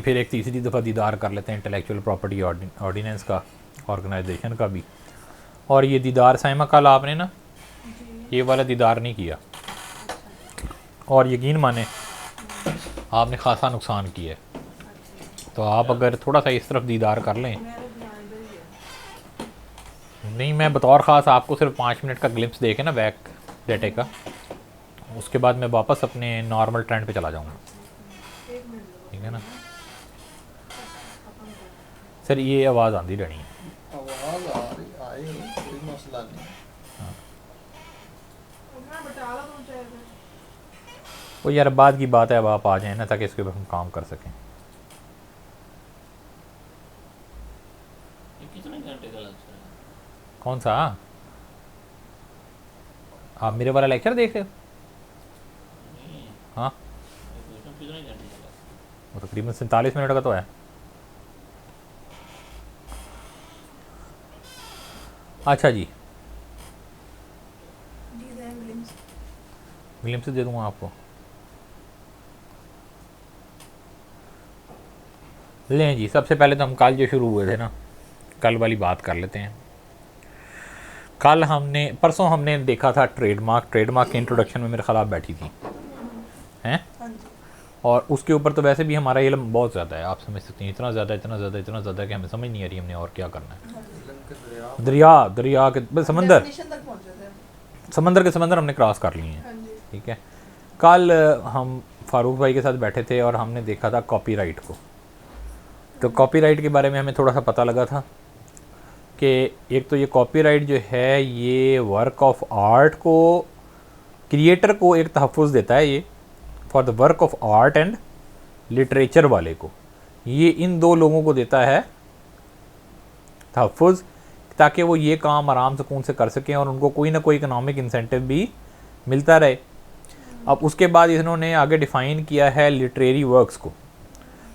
फिर एक तीसरी दफ़ा दीदार कर लेते हैं इंटेलेक्चुअल प्रॉपर्टी ऑर्डिनेंस का, ऑर्गेनाइजेशन का भी। और ये दीदार साइमा कल आपने ना ये वाला दीदार नहीं किया, और यकीन माने आपने खासा नुकसान किया है। तो आप अगर थोड़ा सा इस तरफ दीदार कर लें, नहीं मैं बतौर ख़ास आपको सिर्फ 5 मिनट का ग्लिम्स दे के ना बैक डेटे का, उसके बाद मैं वापस अपने नॉर्मल ट्रेंड पे चला जाऊँगा, ठीक है ना सर। ये आवाज़ आती रहनी है, आवाज़ आ रही आएगी, कोई मसला नहीं। वो यार बाद की बात है, अब आप आ जाएं ना ताकि इसके ऊपर हम काम कर सकें। कितने घंटे का लेक्चर है? कौन सा? आप मेरे वाला लेक्चर देख रहे हो? नहीं, हाँ कितने घंटे का लेक्चर? वो तकरीबन 47 मिनट का तो है। अच्छा जी, ग्लिम्स दे दूँगा आपको। लें जी, सबसे पहले तो हम कल जो शुरू हुए थे ना, कल वाली बात कर लेते हैं। कल हमने परसों हमने देखा था ट्रेडमार्क के इंट्रोडक्शन में मेरे ख्याल आप बैठी थी हैं, और उसके ऊपर तो वैसे भी हमारा इल्म बहुत ज़्यादा है, आप समझ सकते हैं, इतना ज़्यादा कि हमें समझ नहीं आ रही हमने और क्या करना है। दरिया के बस समंदर के समंदर हमने क्रॉस कर लिए हैं, ठीक है। कल हम फारूक भाई के साथ बैठे थे और हमने देखा था कॉपीराइट को। तो कॉपीराइट के बारे में हमें थोड़ा सा पता लगा था कि एक तो ये कॉपीराइट जो है ये वर्क ऑफ आर्ट को, क्रिएटर को एक तहफ़्फ़ुज़ देता है, ये for the work of art and literature वाले को, ये इन दो लोगों को देता है तहफ़्फ़ुज़, ताकि वो ये काम आराम सुकून से कर सकें और उनको कोई ना कोई इकनॉमिक इंसेंटिव भी मिलता रहे। अब उसके बाद इन्होंने आगे डिफ़ाइन किया है लिटरेरी वर्क्स को।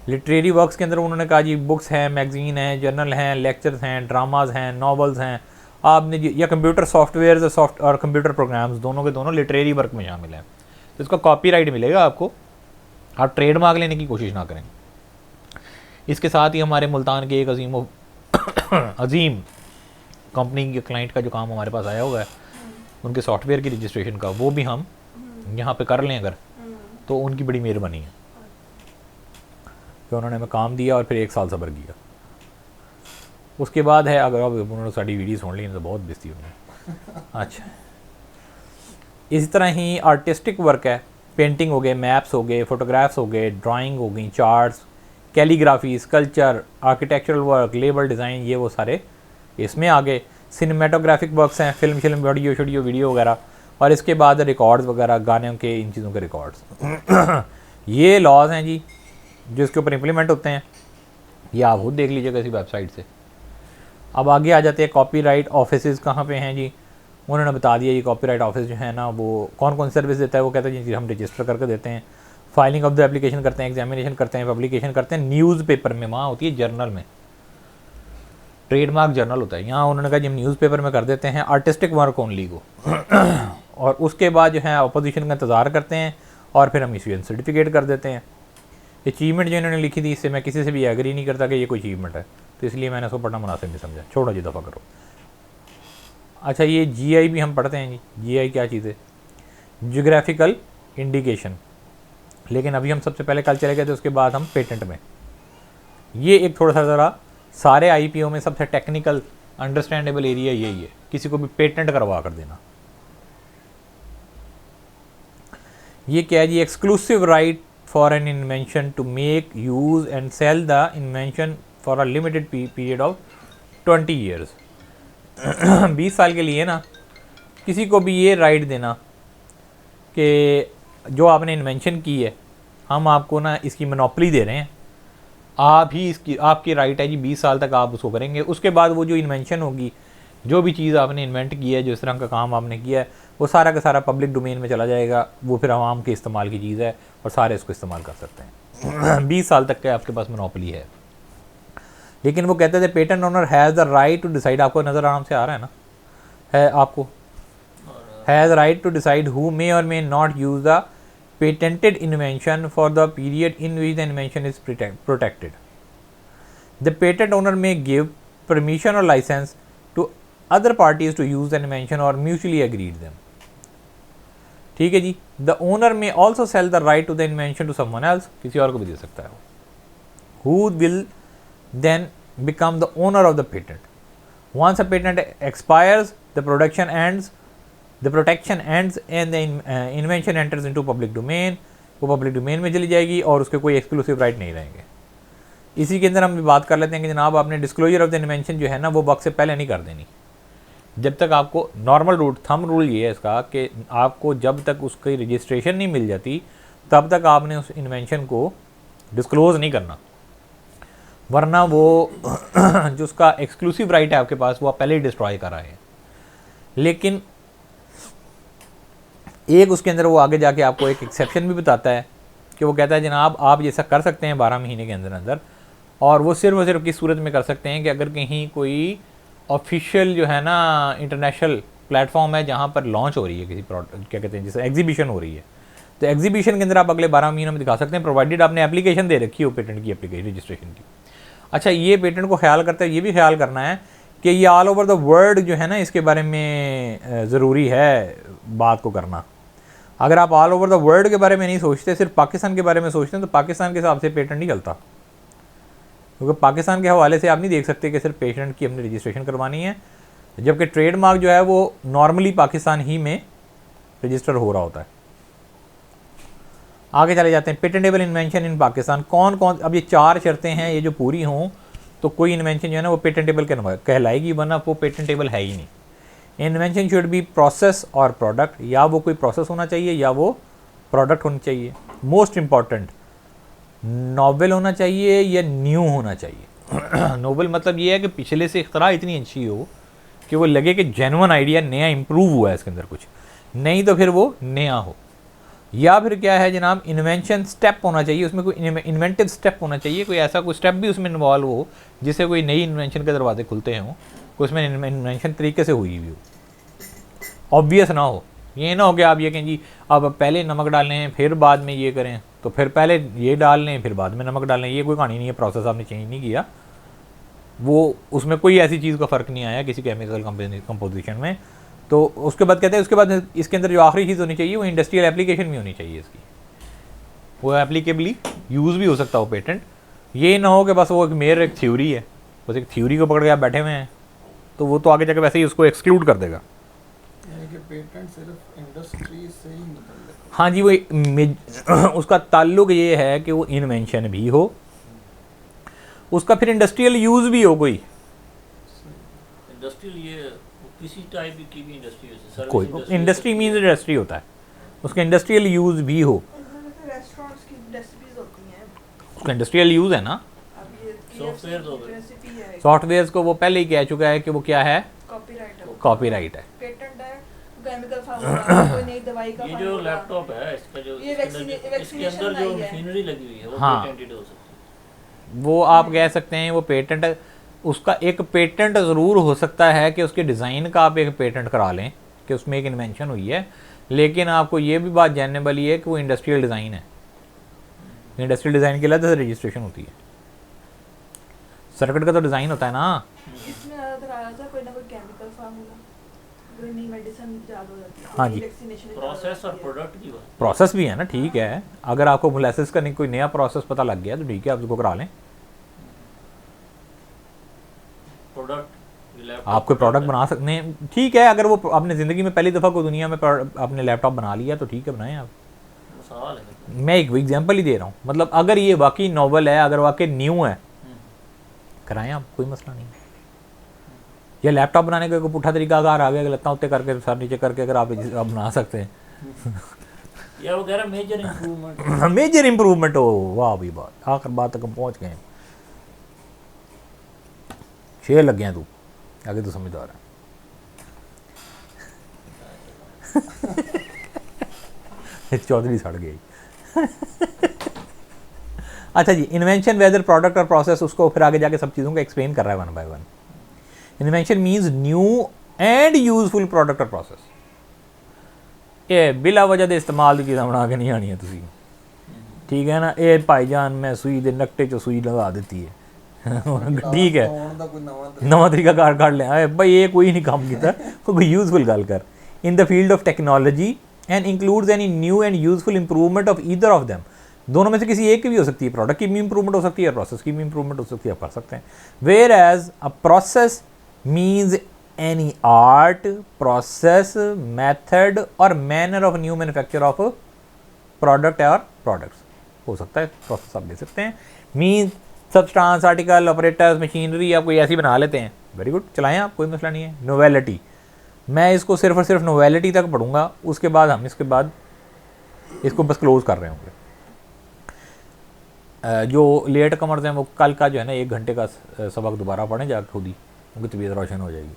लिटरेरी वर्क्स के अंदर उन्होंने कहा जी बुक्स हैं, मैगज़ीन हैं, जर्नल हैं, लेक्चर्स हैं, ड्रामाज हैं, नॉवेल्स हैं, आपने या कंप्यूटर सॉफ्टवेयर और कंप्यूटर प्रोग्राम्स दोनों के दोनों लिटरेरी वर्क में शामिल हैं। तो इसका कॉपीराइट मिलेगा आपको, आप ट्रेडमार्क लेने की कोशिश ना करें। इसके साथ ही हमारे मुल्तान के एक अजीम कंपनी के क्लाइंट का जो काम हमारे पास आया हुआ है, उनके सॉफ्टवेयर की रजिस्ट्रेशन का, वो भी हम यहाँ पे कर लें अगर, तो उनकी बड़ी मेहरबानी है कि उन्होंने हमें काम दिया और फिर 1 साल सब्र किया। उसके बाद है अगर अब उन्होंने साड़ी वीडियो सुन ली तो बहुत बेइज्जती होगी। अच्छा, इसी तरह ही आर्टिस्टिक वर्क है, पेंटिंग हो गए, मैप्स हो गए, फ़ोटोग्राफ्स हो गए, ड्राइंग हो गई, charts, calligraphy, sculpture, architectural work, label design, ये वो सारे इसमें आ गए। सिनेमेटोग्राफिक वर्क्स हैं, फिल्म वीडियो वगैरह, और इसके बाद रिकॉर्ड्स वगैरह, गानों के, इन चीज़ों के रिकॉर्ड्स। ये लॉज हैं जी जो इसके ऊपर इम्प्लीमेंट होते हैं, ये आप खुद देख लीजिएगा इसी वेबसाइट से। अब आगे आ जाते हैं कॉपीराइट ऑफिसेज़ कहाँ पे हैं जी। उन्होंने बता दिया ये कॉपीराइट ऑफिस जो है ना वो कौन कौन सी सर्विस देता है। वो कहते हैं जी हम रजिस्टर करके देते हैं, फाइलिंग ऑफ द एप्लीकेशन करते हैं, एग्जामिनेशन करते हैं, पब्लिकेशन करते हैं, न्यूज़पेपर में, वहाँ होती है जर्नल में, ट्रेडमार्क जर्नल होता है, यहाँ उन्होंने कहा जी हम न्यूज़पेपर में कर देते हैं आर्टिस्टिक वर्क ओनली को। और उसके बाद जो है अपोजिशन का इंतज़ार करते हैं और फिर हम इशूएंस सर्टिफिकेट कर देते हैं। अचीवमेंट जो इन्होंने लिखी थी इससे मैं किसी से भी एग्री नहीं करता कि ये कोई अचीवमेंट है, तो इसलिए मैंने इसको पढ़ना मुनासिब नहीं समझा, छोड़ो जी दफ़ा करो। अच्छा, ये जीआई भी हम पढ़ते हैं जी, जीआई क्या चीज़ है? Geographical indication. लेकिन अभी हम सबसे पहले कल चले गए थे, उसके बाद हम पेटेंट में। ये एक थोड़ा सा ज़रा सारे आईपीओ में सबसे टेक्निकल अंडरस्टैंडेबल एरिया यही है, किसी को भी पेटेंट करवा कर देना। ये क्या है जी? Exclusive right for an invention to make, use and sell the invention for a limited period of 20 years. 20 साल के लिए ना किसी को भी ये राइट देना कि जो आपने इन्वेंशन की है हम आपको ना इसकी मोनोपोली दे रहे हैं, आप ही इसकी, आपकी राइट है जी, 20 साल तक आप उसको करेंगे। उसके बाद वो जो इन्वेंशन होगी, जो भी चीज़ आपने इन्वेंट की है, जो इस तरह का काम आपने किया है, वो सारा का सारा पब्लिक डोमेन में चला जाएगा, वो फिर आवाम के इस्तेमाल की चीज़ है और सारे इसको इस्तेमाल कर सकते हैं। 20 साल तक का आपके पास मोनोपोली है। लेकिन वो कहते थे patent owner has the right to decide, आपको नज़र आराम से आ रहा है ना, है आपको, has right to decide who may or may not use the patented invention for the period in which the invention is protected. The patent owner may give permission or license to other parties to use the invention or mutually agreed them. ठीक है जी. The owner may also sell the right to the invention to someone else. किसी और को भी दे सकता है वो. Who will then become the owner of the patent. Once a patent expires, the protection ends and the invention enters into public domain. वो public domain में चली जाएगी और उसके कोई एक्सक्लूसिव राइट नहीं रहेंगे. इसी के अंदर हम बात कर लेते हैं कि जनाब आपने डिस्क्लोजर ऑफ द इन्वेंशन जो है ना वो वक्त से पहले नहीं कर देनी. जब तक आपको नॉर्मल रूट थंब रूल ये है इसका कि आपको जब तक उसकी रजिस्ट्रेशन नहीं मिल जाती तब तक आपने उस इन्वेंशन को डिस्क्लोज़ नहीं करना, वरना वो जो उसका एक्सक्लूसिव राइट है आपके पास वो आप पहले ही डिस्ट्रॉय कर रहे हैं. लेकिन एक उसके अंदर वो आगे जाके आपको एक एक्सेप्शन भी बताता है कि वो कहता है जनाब आप ये ऐसा कर सकते हैं 12 महीने के अंदर और वो सिर्फ और सिर्फ किस सूरत में कर सकते हैं कि अगर कहीं कोई ऑफिशियल जो है ना इंटरनेशनल प्लेटफॉर्म है जहाँ पर लॉन्च हो रही है किसी प्रोडक्ट, क्या कहते हैं, जैसे एग्जीबिशन हो रही है, तो एग्जीबिशन के अंदर आप अगले 12 महीनों में दिखा सकते हैं, प्रोवाइडेड आपने एप्लीकेशन दे रखी हो पेटेंट की एप्लीकेशन रजिस्ट्रेशन की. अच्छा, ये पेटेंट को ख्याल करते हुए ये भी ख्याल करना है कि ये ऑल ओवर द वर्ल्ड जो है ना इसके बारे में ज़रूरी है बात को करना. अगर आप ऑल ओवर द वर्ल्ड के बारे में नहीं सोचते, सिर्फ पाकिस्तान के बारे में सोचते हैं, तो पाकिस्तान के हिसाब से पेटेंट नहीं चलता, क्योंकि पाकिस्तान के हवाले से आप नहीं देख सकते कि सिर्फ पेटेंट की हमने रजिस्ट्रेशन करवानी है, जबकि ट्रेडमार्क जो है वो नॉर्मली पाकिस्तान ही में रजिस्टर हो रहा होता है. आगे चले जाते हैं. पेटेंटेबल इन्वेंशन इन पाकिस्तान कौन कौन, अब ये 4 शर्तें हैं, ये जो पूरी हों तो कोई इन्वेंशन जो है ना वो पेटेंटेबल कहलाएगी, वरना वो पेटेंटेबल है ही नहीं. इन्वेंशन शुड बी प्रोसेस और प्रोडक्ट, या वो कोई प्रोसेस होना चाहिए या वो प्रोडक्ट होनी चाहिए. मोस्ट इम्पॉर्टेंट, नॉवेल होना चाहिए या न्यू होना चाहिए. नोवेल मतलब ये है कि पिछले से इख्तरा इतनी अच्छी हो कि वो लगे कि जेन्युइन आइडिया नया इम्प्रूव हुआ है इसके अंदर कुछ, नहीं तो फिर वो नया हो. या फिर क्या है जनाब, इन्वेंशन स्टेप होना चाहिए, उसमें कोई इन्वेंटिव स्टेप होना चाहिए, कोई ऐसा कोई स्टेप भी उसमें इन्वॉल्व हो जिससे कोई नई इन्वेंशन के दरवाजे खुलते हों, कोई उसमें इन्वेंशन तरीके से हुई भी हो, ऑब्वियस ना हो. ये ना हो कि आप ये कहें जी अब पहले नमक डालें हैं फिर बाद में ये करें, तो फिर पहले ये डाल लें फिर बाद में नमक डालें. ये कोई कहानी नहीं है, प्रोसेस आपने चेंज नहीं किया, वो उसमें कोई ऐसी चीज़ का फ़र्क नहीं आया किसी केमिकल कंपोजिशन में. तो उसके बाद कहते हैं उसके बाद इसके अंदर जो आखिरी चीज़ होनी चाहिए वो इंडस्ट्रियल एप्लीकेशन भी होनी चाहिए इसकी, वो एप्लीकेबली यूज़ भी हो सकता हो पेटेंट. ये ना हो कि बस वो एक मेयर एक थ्योरी है, बस एक थ्योरी को पकड़ के आप बैठे हुए हैं, तो वो तो आगे जाके वैसे ही उसको एक्सक्लूड कर देगा. पेटेंट सिर्फ इंडस्ट्री से ही मतलब. हाँ जी, वो उसका ताल्लुक ये है कि वो इन्वेंशन भी हो, उसका फिर इंडस्ट्रियल यूज़ भी हो. कोई इंडस्ट्रियल ये किसी टाइप की भी इंडस्ट्री हो, कोई इंडस्ट्री मीन्स इंडस्ट्री होता है, उसका इंडस्ट्रियल यूज़ भी हो. रेस्टोरेंट्स की रेसिपीज होती हैं, उसका इंडस्ट्रियल यूज़ है ना. अब ये सॉफ्टवेयर तो रेसिपी है, सॉफ्टवेयर को वो पहले ही कह चुका है कि वो क्या है, कॉपीराइट है, कॉपीराइट है. पेटेंट है, केमिकल फार्मूला, कोई नई दवाई का ये जो लैपटॉप है इसका जो ये इसके अंदर जो मशीनरी लगी हुई है वो हाँ, पेटेंटेड हो सकती है. वो आप कह सकते हैं वो पेटेंट, उसका एक पेटेंट ज़रूर हो सकता है कि उसके डिज़ाइन का आप एक पेटेंट करा लें कि उसमें एक इन्वेंशन हुई है, लेकिन आपको ये भी बात जानने वाली है कि वो इंडस्ट्रियल डिज़ाइन है. इंडस्ट्रियल डिज़ाइन के लिए तो रजिस्ट्रेशन होती है, सर्किट का तो डिज़ाइन होता है ना. इसमें ज़्यादातर आया था कोई ना कोई केमिकल फार्मूला, कोई नई मेडिसिन ज़्यादा हो जाती है. हाँ जी, प्रोसेस और प्रोडक्ट की बात. प्रोसेस भी है ना, ठीक है. अगर आपको मोलेसिस का नहीं कोई नया प्रोसेस पता लग गया तो ठीक है, आप उसको करा लें. प्रोडक्ट आप कोई प्रोडक्ट बना सकते हैं, ठीक है. अगर वो आपने ज़िंदगी में पहली दफ़ा कोई दुनिया में आपने लैपटॉप बना लिया तो ठीक है, बनाएं आप. सवाल है, मैं एक एग्जांपल ही दे रहा हूँ. मतलब अगर ये वाकई नॉवल है, अगर वाकई न्यू है, कराएं आप, कोई मसला नहीं. या लैपटॉप बनाने का कोई पुट्ठा तरीका अगर आ गया, लत्ता उत्ते करके सर नीचे करके अगर आप बना सकते हैं, या वो कह रहा मेजर इंप्रूवमेंट. मेजर इंप्रूवमेंट हो, वाह भी बात, आखिर बात तक हम पहुँच गए. शेर लग गया तू, आगे तो समझदार है. चौधरी सड़ गई. अच्छा जी, इन्वेंशन वेदर प्रोडक्ट और प्रोसेस, उसको फिर आगे जाके सब चीज़ों को एक्सप्लेन कर रहा है one by one. Invention means new and useful product और प्रोसेस. ये बिला वजह ਦੇ इस्तेमाल ਦੀ ਚੀਜ਼ਾਂ ਬਣਾ ਕੇ ਨਹੀਂ ਆਣੀਆਂ ਤੁਸੀਂ ठीक है ना। ये भाईजान मैं सूई दे नकटे चो सूई लगा देती है ठीक है ਪਾਉਣ ਦਾ ਕੋਈ ਨਵਾਂ नवा तरीका कार काट लिया भाई ये कोई नहीं काम किया कोई यूजफुल गल कर in the field of technology and includes any new and useful improvement of either of them. दोनों में से किसी एक की भी हो सकती है, प्रोडक्ट की भी इंप्रूवमेंट हो सकती है, प्रोसेस की भी इंप्रूवमेंट हो सकती है, आप कर सकते हैं। Whereas a process means any art process method or manner of new manufacture of product or products हो सकता है, प्रोसेस आप ले सकते हैं। Mean substance article operators machinery आप कोई ऐसी बना लेते हैं, वेरी गुड, चलाएं आप, कोई मसला नहीं है। नोवेलिटी, मैं इसको सिर्फ और सिर्फ नोवेलिटी तक पढ़ूंगा, उसके बाद हम इसके बाद इसको बस क्लोज कर रहे होंगे। जो लेट कमर्स हैं वो कल का जो है ना 1 घंटे का सबक दोबारा पढ़ें जाकर खुद ही, उनकी तबीयत रोशन हो जाएगी।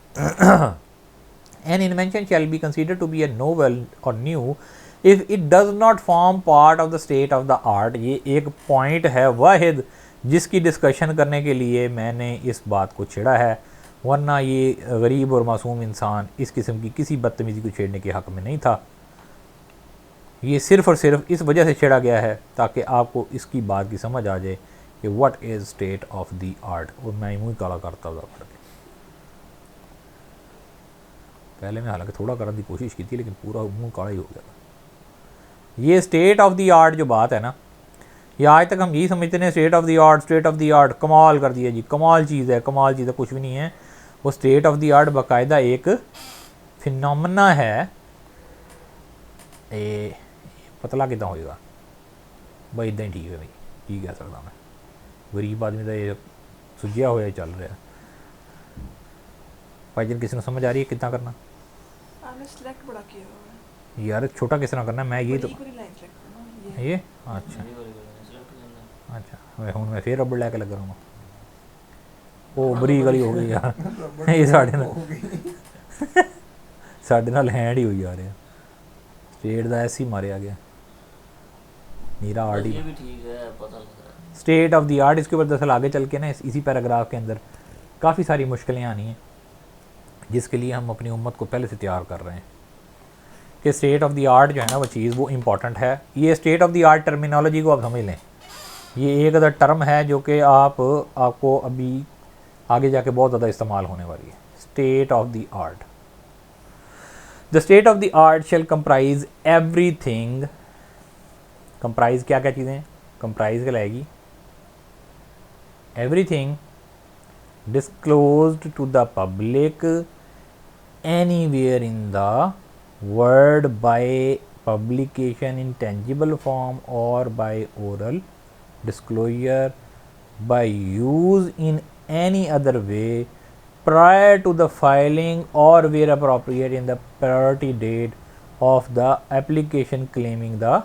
An invention shall be consider to be a novel or new if it does not form part of the state of the art. ये एक पॉइंट है वाहिद जिसकी डिस्कशन करने के लिए मैंने इस बात को छेड़ा है, वरना ये गरीब और मासूम इंसान इस किस्म की किसी बदतमीज़ी को छेड़ने के हक़ में नहीं था। ये सिर्फ़ और सिर्फ इस वजह से छेड़ा गया है ताकि आपको इसकी बात की समझ आ जाए कि what is state of the art. और मैं मुँह काला करता हुआ पढ़ के, पहले मैं हालांकि थोड़ा करने की कोशिश की थी लेकिन पूरा मुँह काला ही हो गया था। ये स्टेट ऑफ द आर्ट जो बात है ना, ये आज तक हम यही समझते हैं state of the art, state of the art, कमाल कर दिया जी, कमाल चीज़ है, कमाल चीज़ है, कुछ भी नहीं है। वो स्टेट ऑफ द आर्ट बाकायदा एक फिनोमेना है। ये पतला कितना होएगा भाई, इदा ही ठीक है भाई, की कह सकता मैं, गरीब आदमी का ये सुझिया होया चल रहा है। भाई जन किसी ने समझ आ रही है कितना करना आपने सिलेक्ट बड़ा किया हुआ है यार, छोटा किस तरह करना, मैं ये तो पूरी लाइन सेलेक्ट करना ये अच्छा अच्छा मैं हूँ मैं फिर रबड़ लैके लग रहा हूँ। ओ बरी गली हो गई यार ये साढ़े नाल हैंड ही हुई जा रहा, स्टेट का ऐसे ही मारिया गया नीरा आर्ट ही। ये भी ठीक है, पता लग रहा है स्टेट ऑफ द आर्ट, इसके ऊपर दरअसल आगे चल के ना इसी पैराग्राफ के अंदर काफ़ी सारी मुश्किलें आनी हैं जिसके लिए हम अपनी उम्मत को पहले से तैयार कर रहे हैं कि स्टेट ऑफ द आर्ट जो है ना वो चीज़ वो इम्पॉर्टेंट है। ये state of the art terminology को आप समझ लें, ये एक अदर टर्म है जो कि आपको अभी आगे जाके बहुत ज़्यादा इस्तेमाल होने वाली है। State of the art, the state of the art shall comprise everything. Comprise क्या क्या चीज़ें कंप्राइज कहलाएगी? Everything disclosed to the public anywhere in the world by publication in tangible form or by oral disclosure, by use in any other way prior to the filing or where appropriate in the priority date of the application claiming the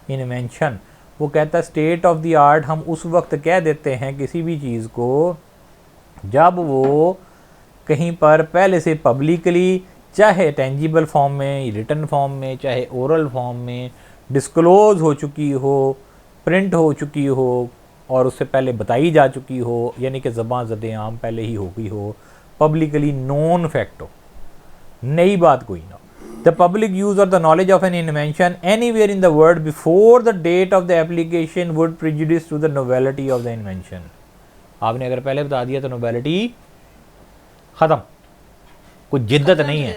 invention। वो कहता है state of the art हम उस वक्त कह देते हैं किसी भी चीज़ को जब वो कहीं पर पहले से पब्लिकली, चाहे टेंजिबल फॉर्म में, रिटन फॉर्म में, चाहे ओरल फॉर्म में डिस्क्लोज़ हो चुकी हो, प्रिंट हो चुकी हो और उससे पहले बताई जा चुकी हो, यानी कि ज़बान ज़द आम पहले ही हो गई हो, पब्लिकली नोन फैक्ट हो, नई बात कोई ना। द पब्लिक यूज़ और the knowledge of an invention anywhere in the world before the date of the application would prejudice to the novelty of the invention. आपने अगर पहले बता दिया तो नोवेलिटी ख़त्म, कोई जिद्दत नहीं है,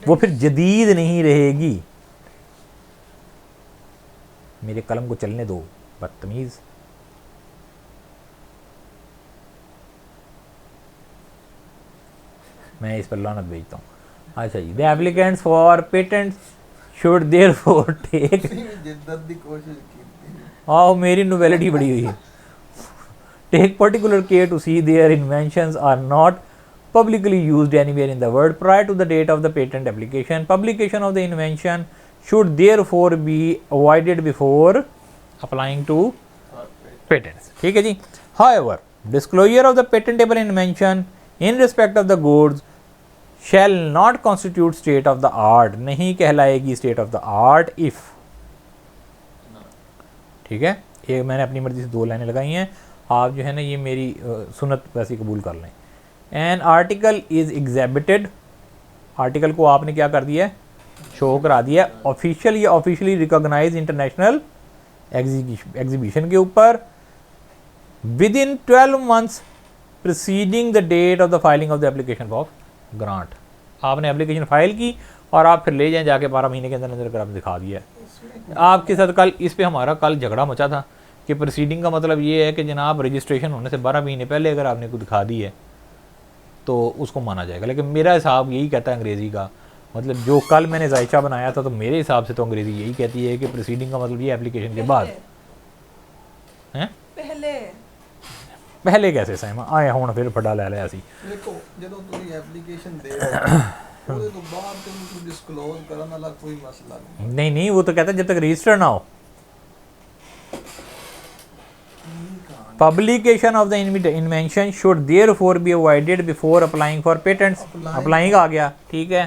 वो फिर जदीद नहीं रहेगी। मेरे कलम को चलने दो बदतमीज़। मैं इस पर लानत भेजता हूँ। अच्छा जी, the applicants for patents should therefore take जिद्दत दी कोशिश की। आओ मेरी नोवेलिटी बड़ी हुई है। Take particular care to see their inventions are not publicly used anywhere in the world prior to the date of the patent application. Publication of the invention should therefore be avoided before applying to patents. ठीक है जी। However, disclosure of the patentable invention in respect of the goods shall not constitute state of the art. नहीं कहलाएगी state of the art if, ठीक है, ये मैंने अपनी मर्जी से 2 लाइनें लगाई हैं, आप जो है ना ये मेरी सुन्नत वैसी कबूल कर लें। An article is exhibited, article को आपने क्या कर दिया है, शो करा दिया ऑफिशियल या ऑफिशियली रिकॉग्नाइज इंटरनेशनल एग्जीबिशन के ऊपर within 12 months preceding the date of the filing of the application of grant. आपने एप्लीकेशन फाइल की और आप फिर ले जाएं जाके 12 महीने के अंदर अंदर कर आप दिखा दिया है। आपके साथ कल इस पे हमारा कल झगड़ा मचा था कि प्रोसीडिंग का मतलब ये है कि जनाब रजिस्ट्रेशन होने से 12 महीने पहले अगर आपने को दिखा दी है तो उसको माना जाएगा, लेकिन मेरा हिसाब यही कहता है अंग्रेज़ी का, मतलब जो कल मैंने जायचा बनाया था तो मेरे हिसाब से तो अंग्रेज़ी यही कहती है कि प्रोसीडिंग का मतलब ये एप्लीकेशन के बाद हैं। पहले कैसे साइमा आए हुण फिर फटा ले लिया सी। देखो ਜਦੋਂ ਤੁਸੀਂ ਐਪਲੀਕੇਸ਼ਨ ਦੇ ਰਹੇ ਹੋ ਉਹਦੇ ਤੋਂ ਬਾਅਦ ਤੁਹਾਨੂੰ ਡਿਸਕਲੋਜ਼ ਕਰਨ ਵਾਲਾ ਕੋਈ ਮਸਲਾ ਨਹੀਂ। नहीं वो तो कहता है जब तक रजिस्टर ना हो। Publication of the invention should therefore be avoided before applying for patents। Applying आ गया, ठीक है।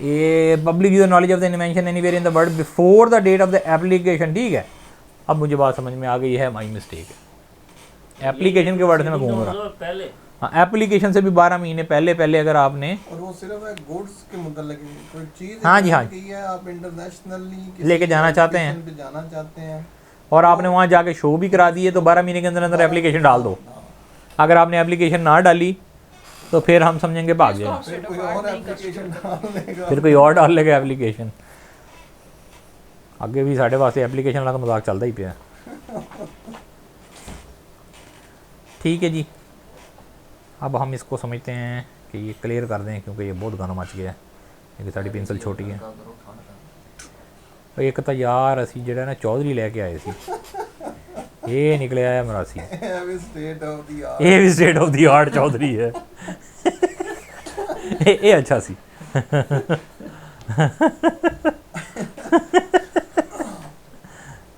ये public use knowledge of the invention anywhere in the world before the date of the application, ठीक है। अब मुझे बात समझ में आ गई है, माई मिस्टेक है। एप्लीकेशन के वर्ड से मैं घूम रहा। पहले हाँ, एप्लीकेशन से भी 12 महीने पहले अगर आपने और वो सिर्फ है गुड्स के मुतल्लिक कोई चीज़ हाँ जी, हाँ है आप इंटरनेशनली लेके जाना चाहते हैं जाना चाहते हैं और आपने वहाँ जाके शो भी करा दिए तो 12 महीने के अंदर अंदर एप्लीकेशन डाल दो। अगर आपने एप्लीकेशन ना डाली तो फिर हम समझेंगे भाग जाए, फिर कोई और एप्लीकेशन डाल लेगा, फिर कोई और डाल लेगा एप्लीकेशन। अगे भी साढ़े वास्ते एप्लीकेशन वाला तो मजाक चलता ही पे। ठीक है जी, अब हम इसको समझते हैं कि ये क्लियर कर दें क्योंकि ये बहुत गाना मच गया है, क्योंकि साड़ी पेंसिल छोटी है। एक तो यार असी ਜਿਹੜਾ ਨਾ ਚੌਧਰੀ ਲੈ ਕੇ ਆਏ ਸੀ, ਇਹ ਨਿਕਲਿਆ ਹੈ ਮਰਾਸੀ। ਇਹ ਵੀ ਸਟੇਟ ਆਫ ਦੀ ਆਰਟ ਚੌਧਰੀ ਹੈ। ਇਹ ਅੱਛਾ ਸੀ।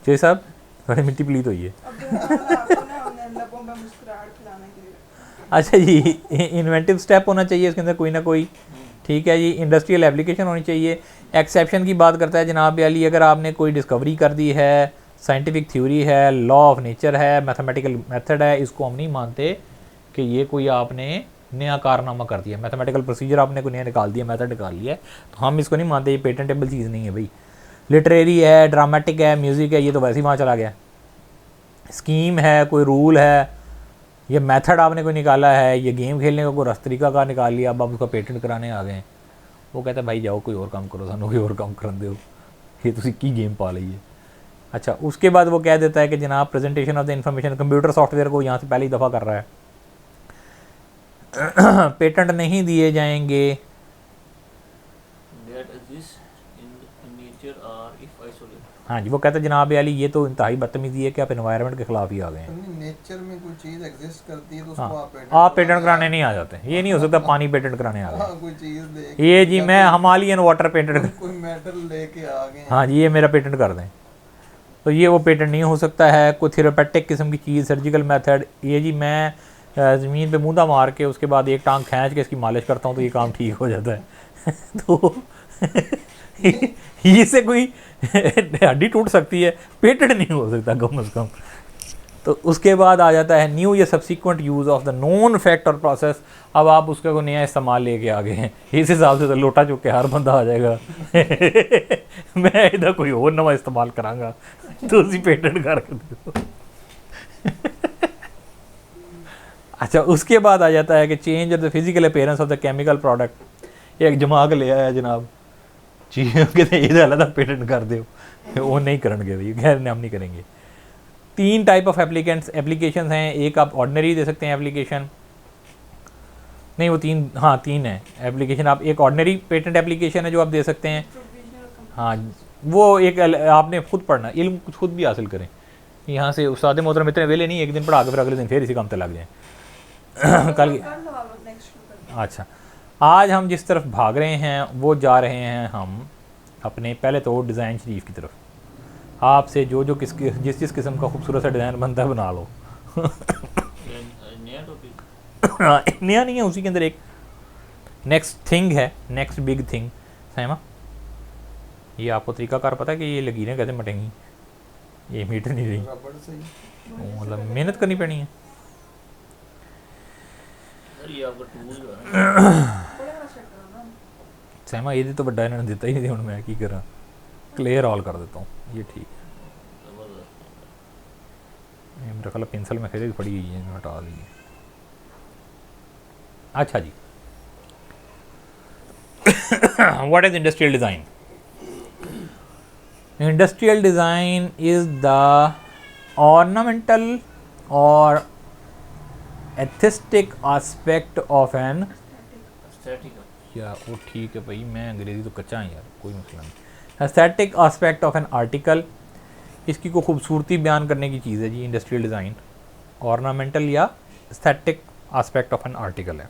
जी साहब थोड़ी मिट्टी प्लीत हुई है। अच्छा जी, इन्वेंटिव स्टेप होना चाहिए इसके अंदर कोई ना कोई, ठीक है जी। इंडस्ट्रियल एप्लीकेशन होनी चाहिए। एक्सेप्शन की बात करता है जनाब अली, अगर आपने कोई डिस्कवरी कर दी है, साइंटिफिक थ्योरी है, लॉ ऑफ नेचर है, मैथमेटिकल मेथड है, इसको हम नहीं मानते कि ये कोई आपने नया कारनामा कर दिया, मैथमेटिकल प्रोसीजर आपने कोई नया निकाल दिया, मेथड निकाल लिया है, तो हम इसको नहीं मानते, ये पेटेंटेबल चीज़ नहीं है भाई। लिटरेरी है, ड्रामेटिक है, म्यूज़िक है, ये तो वैसे ही वहाँ चला गया। स्कीम है, कोई रूल है, ये मेथड आपने कोई निकाला है, ये गेम खेलने का कोई रस तरीका का निकाल लिया, अब आप उसका पेटेंट कराने आ गए। वो कहता है भाई जाओ कोई और काम करो, सानू कोई और काम कर दो, ये तुसी की गेम पा ली है। अच्छा, उसके बाद वो कह देता है कि जनाब presentation of the information computer software को यहाँ से पहली दफ़ा कर रहा है, पेटेंट नहीं दिए जाएंगे। हाँ जी, वो कहते हैं जनाब अली ये तो इंतहाई बदतमीजी है कि आप एनवायरनमेंट के खिलाफ ही आ गए हैं। नेचर में कोई चीज़ एग्जिस्ट करती है तो उसको हाँ, आप पेटेंट कराने नहीं आ जाते। ये नहीं हो सकता पानी पेटेंट कराने आ गए, कोई चीज़ ये जी मैं हिमालयन वाटर पेटेंट, कोई मेटल लेके आ गए, हाँ जी ये मेरा पेटेंट कर दें, तो ये वो पेटेंट नहीं हो सकता है। कोई थेरापेटिक किस्म की चीज़, सर्जिकल मेथड, ये जी मैं ज़मीन पे मुद्दा मार के उसके बाद एक टांग खींच के इसकी मालिश करता हूँ तो ये काम ठीक हो जाता है। तो इससे कोई हड्डी टूट सकती है, पेटेंट नहीं हो सकता कम अज़ कम। तो उसके बाद आ जाता है न्यू या subsequent use of the known fact और प्रोसेस। अब आप उसका को नया इस्तेमाल लेके आ गए हैं, इस हिसाब से तो लोटा चुक के हर बंदा आ जाएगा। मैं इधर कोई और नवा इस्तेमाल करांगा तो उसी पेटेंट करके दो। अच्छा, उसके बाद आ जाता है कि change of the physical appearance of the chemical product. एक जमा के ले आया जनाब चीज़ कहते इधर अलग पेटेंट कर दो, वो नहीं करेंगे भाई, खैर हम नहीं करेंगे। 3 टाइप ऑफ एप्लीकेशन हैं। एक आप ऑर्डिनरी दे सकते हैं एप्लीकेशन, नहीं वो 3, हाँ 3 है एप्लीकेशन। आप एक ऑर्डिनरी पेटेंट एप्लीकेशन है जो आप दे सकते हैं, हाँ वो एक आपने खुद पढ़ना, इल्म कुछ खुद भी हासिल करें। यहाँ से उस्ताद मोहतरम इतने वेले नहीं, एक दिन पढ़ा के फिर अगले दिन फिर इसी काम पे लग जाएँ। कल अच्छा, आज हम जिस तरफ भाग रहे हैं वो जा रहे हैं हम अपने पहले तो डिज़ाइन शरीफ की तरफ। आपसे जो जिस किस्म का खूबसूरत सा डिज़ाइन बनता है बना लो। नया नहीं है, उसी के अंदर एक नेक्स्ट थिंग है, नेक्स्ट बिग थिंग। सहमा, ये आपको तरीकाकार पता है कि ये लकीरें कैसे मटेंगी, ये मीट नहीं रही, मतलब मेहनत करनी पड़नी है। सहमा ये तो बड़ा इन्होंने दिता ही नहीं, हुण मैं की करा, क्लियर ऑल कर देता हूँ, ये ठीक है। ये मेरा ख्याल पेंसिल में फिर भी पड़ी हुई है, हटा दी। अच्छा जी, what is industrial design? Industrial design is the ornamental or aesthetic aspect of an, aesthetic या वो ठीक है भाई, मैं अंग्रेज़ी तो कच्चा हूँ यार, कोई मसला नहीं। Aesthetic aspect of an article, इसकी को खूबसूरती बयान करने की चीज़ है जी इंडस्ट्रियल डिज़ाइन। ऑर्नामेंटल या aesthetic aspect of an article है।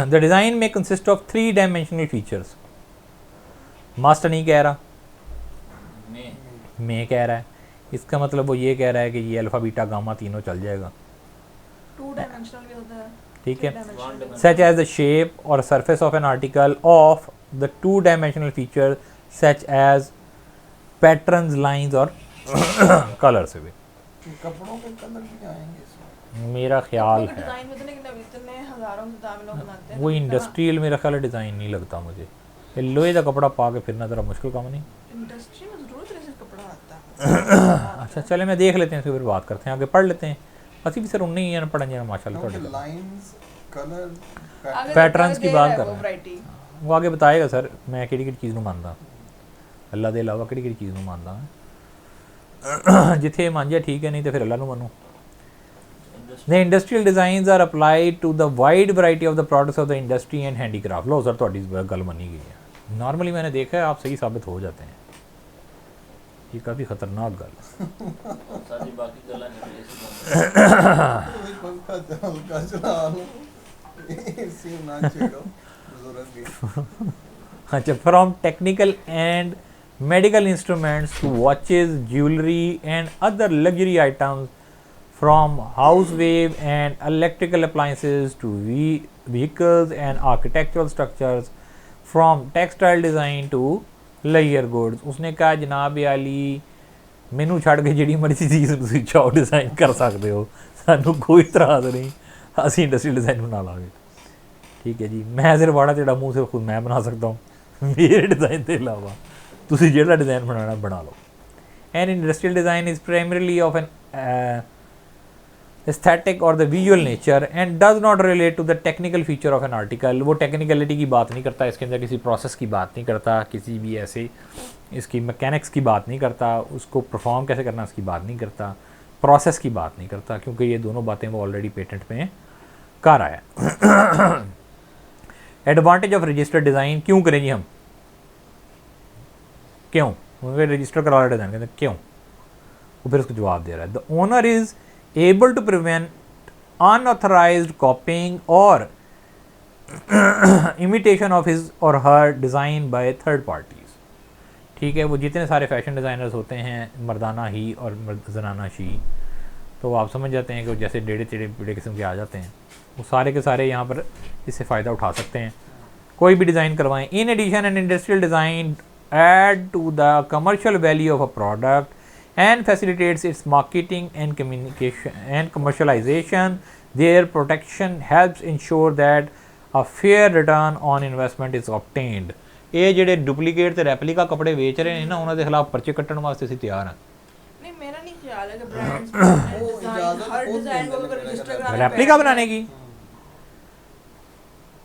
द डिज़ाइन में consist of 3 dimensional features. Master नहीं कह रहा, मैं कह रहा है, इसका मतलब वो ये कह रहा है कि ये अल्फ़ा बीटा गामा तीनों चल जाएगा, 2 डायमेंशनल भी होता है, ठीक है। 3 dimensional भी होता सच एज द शेप और surface of an article of the 2 dimensional feature such as patterns, lines और कलर से भी। कपड़ों के कलर भी आएंगे इसमें। मेरा ख्याल है डिजाइन में तो इतने हजारों किताबें लोग बनाते हैं, वो इंडस्ट्रियल मेरा ख्याल डिज़ाइन नहीं लगता मुझे, ये लोहे का कपड़ा पा के फिरना ज़रा मुश्किल काम नहीं। इंडस्ट्री में जरूर तरह से कपड़ा आता है। अच्छा चले, मैं देख लेते हैं, इसके फिर बात करते हैं, आगे पढ़ लेते हैं। ਅਸੀਂ भी सर उन्हें ही अनपढ़ हैं माशाल्लाह क्योंकि ਤੁਹਾਡੇ लाइंस कलर आगे पैटर्न्स की दे बात रहा है कर वो रहे हैं। वैरायटी। वो आगे बताएगा सर मैं ਕਿਹੜੀ ਚੀਜ਼ ਨੂੰ ਮੰਨਦਾ, ਅੱਲਾ ਦੇ ਇਲਾਵਾ ਕਿਹੜੀ ਚੀਜ਼ ਨੂੰ ਮੰਨਦਾ। ਜਿੱਥੇ ਮੰਨ ਜਾ ਠੀਕ ਹੈ, ਨਹੀਂ ਤੇ ਫਿਰ ਅੱਲਾ ਨੂੰ ਮੰਨੋ। The industrial designs are applied to the wide variety of the products of the industry and handicraft। Low sir ਤੁਹਾਡੀ ਗੱਲ ਮੰਨੀ गई है। नॉर्मली मैंने देखा है आप सही साबित हो जाते हैं, ये काफ़ी ख़तरनाक गल है। सारी बाकी गल्लां निकले सी कोई पंखा हल्का चला लो, एसी ना छेड़ो बुजुर्ग भी। अच्छा, from technical and medical instruments to watches, jewellery and other luxury items, from हाउस वेव and electrical appliances to vehicles and architectural structures, from textile design to layer goods। उसने कहा जनाब आली मैनू छड़ के जिहड़ी मर्जी चीज़ तुसीं चाहो डिज़ाइन कर सकते हो, सानू कोई इतराज़ नहीं, असीं इंडस्ट्रियल डिज़ाइन बना लांगे। ठीक है जी, मैं सिर्फ वाड़ा तेरा मुँह सिर्फ खुद मैं बना सकता हूँ, मेरे डिज़ाइन के अलावा तुसीं जिहड़ा डिज़ाइन बनाना बना लो। And industrial design is primarily of an aesthetic or the visual nature and does not relate to the technical feature of an article। वो टेक्निकलिटी की बात नहीं करता, इसके अंदर किसी प्रोसेस की बात नहीं करता, किसी भी ऐसे इसकी मैकेनिक्स की बात नहीं करता, उसको परफॉर्म कैसे करना उसकी बात नहीं करता, प्रोसेस की बात नहीं करता, क्योंकि ये दोनों बातें वो ऑलरेडी पेटेंट में कर आया। एडवांटेज ऑफ रजिस्टर्ड डिज़ाइन क्यों करें जी हम, क्यों रजिस्टर करा रहा डिज़ाइन, कहते क्यों, वो फिर उसको जवाब दे रहा है। The owner is able to prevent unauthorized copying or imitation of his or her design by third parties। ठीक है, वो जितने सारे फैशन डिज़ाइनर्स होते हैं मर्दाना ही और जनाना शी, तो आप समझ जाते हैं कि वो जैसे टेढ़े टेढ़े पीढ़े किस्म के आ जाते हैं, वो सारे के सारे यहाँ पर इससे फ़ायदा उठा सकते हैं, कोई भी डिज़ाइन करवाएं। In addition an industrial design add to the commercial value of a product and facilitates its marketing and communication and commercialization। Their protection helps ensure that a fair return on investment is obtained। ये ਜਿਹੜੇ duplicate ਤੇ replica ਕੱਪੜੇ ਵੇਚ ਰਹੇ ਨੇ ਨਾ, ਉਹਨਾਂ ਦੇ ਖਿਲਾਫ ਪਰਚੇ ਕੱਟਣ ਵਾਸਤੇ ਅਸੀਂ ਤਿਆਰ ਹਾਂ। नहीं मेरा नहीं ख्याल है कि ब्रांड्स वो इजाजत हर खुद डिजाइन को देने अगर लगेगा रजिस्टर रेप्लिका कराना रेप्लिका बनाने की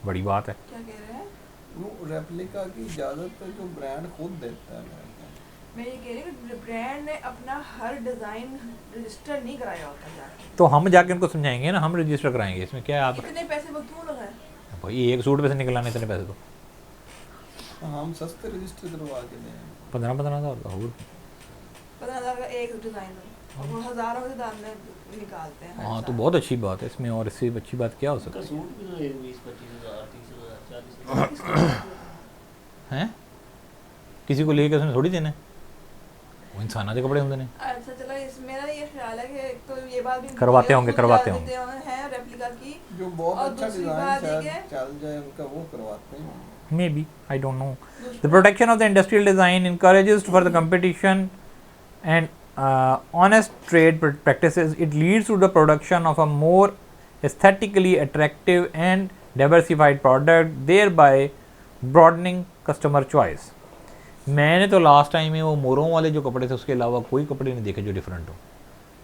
बड़ी बात है। क्या कह रहे हैं? वो रेप्लिका की इजाजत तो जो ब्रांड खुद देता है। मैं ये कह रही हूँ कि ब्रांड ने अपना हर डिजाइन रजिस्टर नहीं कराया होता जाके, तो हम जाके उनको समझाएंगे ना, हम रजिस्टर कराएंगे, इसमें क्या है। आप इतने पैसे वो क्यों लगाए? भाई एक सूट पे से निकलाने इतने पैसे तो हम सस्ते रजिस्टर करवा के दें 15,000 का और 15,000 का एक डिजाइन हो, और वो हजारों के दाम में निकालते हैं हर हाँ, तो साल। बहुत अच्छी बात है इसमें, और इससे अच्छी बात क्या हो का सकती सूट भी तो 20-25,000 30,000 40,000 है। किसी को लेके उसने थोड़ी देना है, वो इंसाना के कपड़े होंगे ने। अच्छा चलो, इस मेरा ये ख्याल है कि तो ये बात भी करवाते होंगे, करवाते होंगे। हैं रेप्लिका की, जो बहुत और अच्छा दूसरी डिजाइन बात ये शायद कि- चल जाए उनका वो करवाते हैं। Maybe, I don't know। The protection of the industrial design encourages for the competition and honest trade practices। It leads to the production of a more aesthetically attractive and diversified product, thereby broadening customer choice. मैंने तो last time में वो मोरों वाले जो कपड़े थे उसके अलावा कोई कपड़े नहीं देखे जो डिफरेंट हो।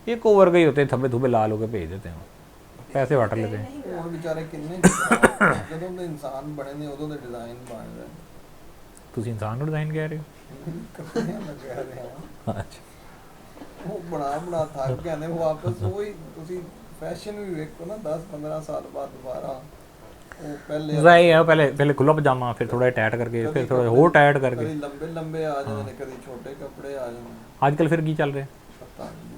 एक ओवर गए होते हैं, थब्बे थुब्बे लाल होकर भेज देते हैं, पैसे वाट लेते हैं। ਉਹ ਵਿਚਾਰੇ ਕਿੰਨੇ ਜਦੋਂ ਦੇ ਇਨਸਾਨ ਬਣੇ ਨੇ ਉਦੋਂ ਦੇ ਡਿਜ਼ਾਈਨ ਬਣ ਰਹੇ ਤੁਸੀਂ ਇਨਸਾਨ ਨੂੰ ਡਿਜ਼ਾਈਨ ਕਹਿ ਰਹੇ ਕੱਪੜਿਆਂ ਦਾ ਕਹਿ ਰਿਹਾ ਹੋ? ਅੱਛਾ, ਉਹ ਬਣਾ ਥੱਕ ਗਏ ਨੇ ਵਾਪਸ ਉਹੀ ਤੁਸੀਂ ਫੈਸ਼ਨ ਵੀ ਵੇਖੋ ਨਾ 10-15 ਸਾਲ ਬਾਅਦ ਦੁਬਾਰਾ ਉਹ ਪਹਿਲੇ ਰਾਈ ਹੈ, ਪਹਿਲੇ ਖੁੱਲਾ ਪਜਾਮਾ, ਫਿਰ ਥੋੜਾ ਟਾਈਟ ਕਰਕੇ, ਫਿਰ ਥੋੜਾ ਹੋਰ ਟਾਈਟ ਕਰਕੇ, ਕਦੀ ਲੰਬੇ ਲੰਬੇ ਆ ਜਾਂਦੇ ਨੇ, ਕਦੀ ਛੋਟੇ ਕੱਪੜੇ ਆ ਜਾਂਦੇ ਨੇ। ਅੱਜ ਕੱਲ ਫਿਰ ਕੀ ਚੱਲ ਰਿਹਾ? ਪਤਾ ਨਹੀਂ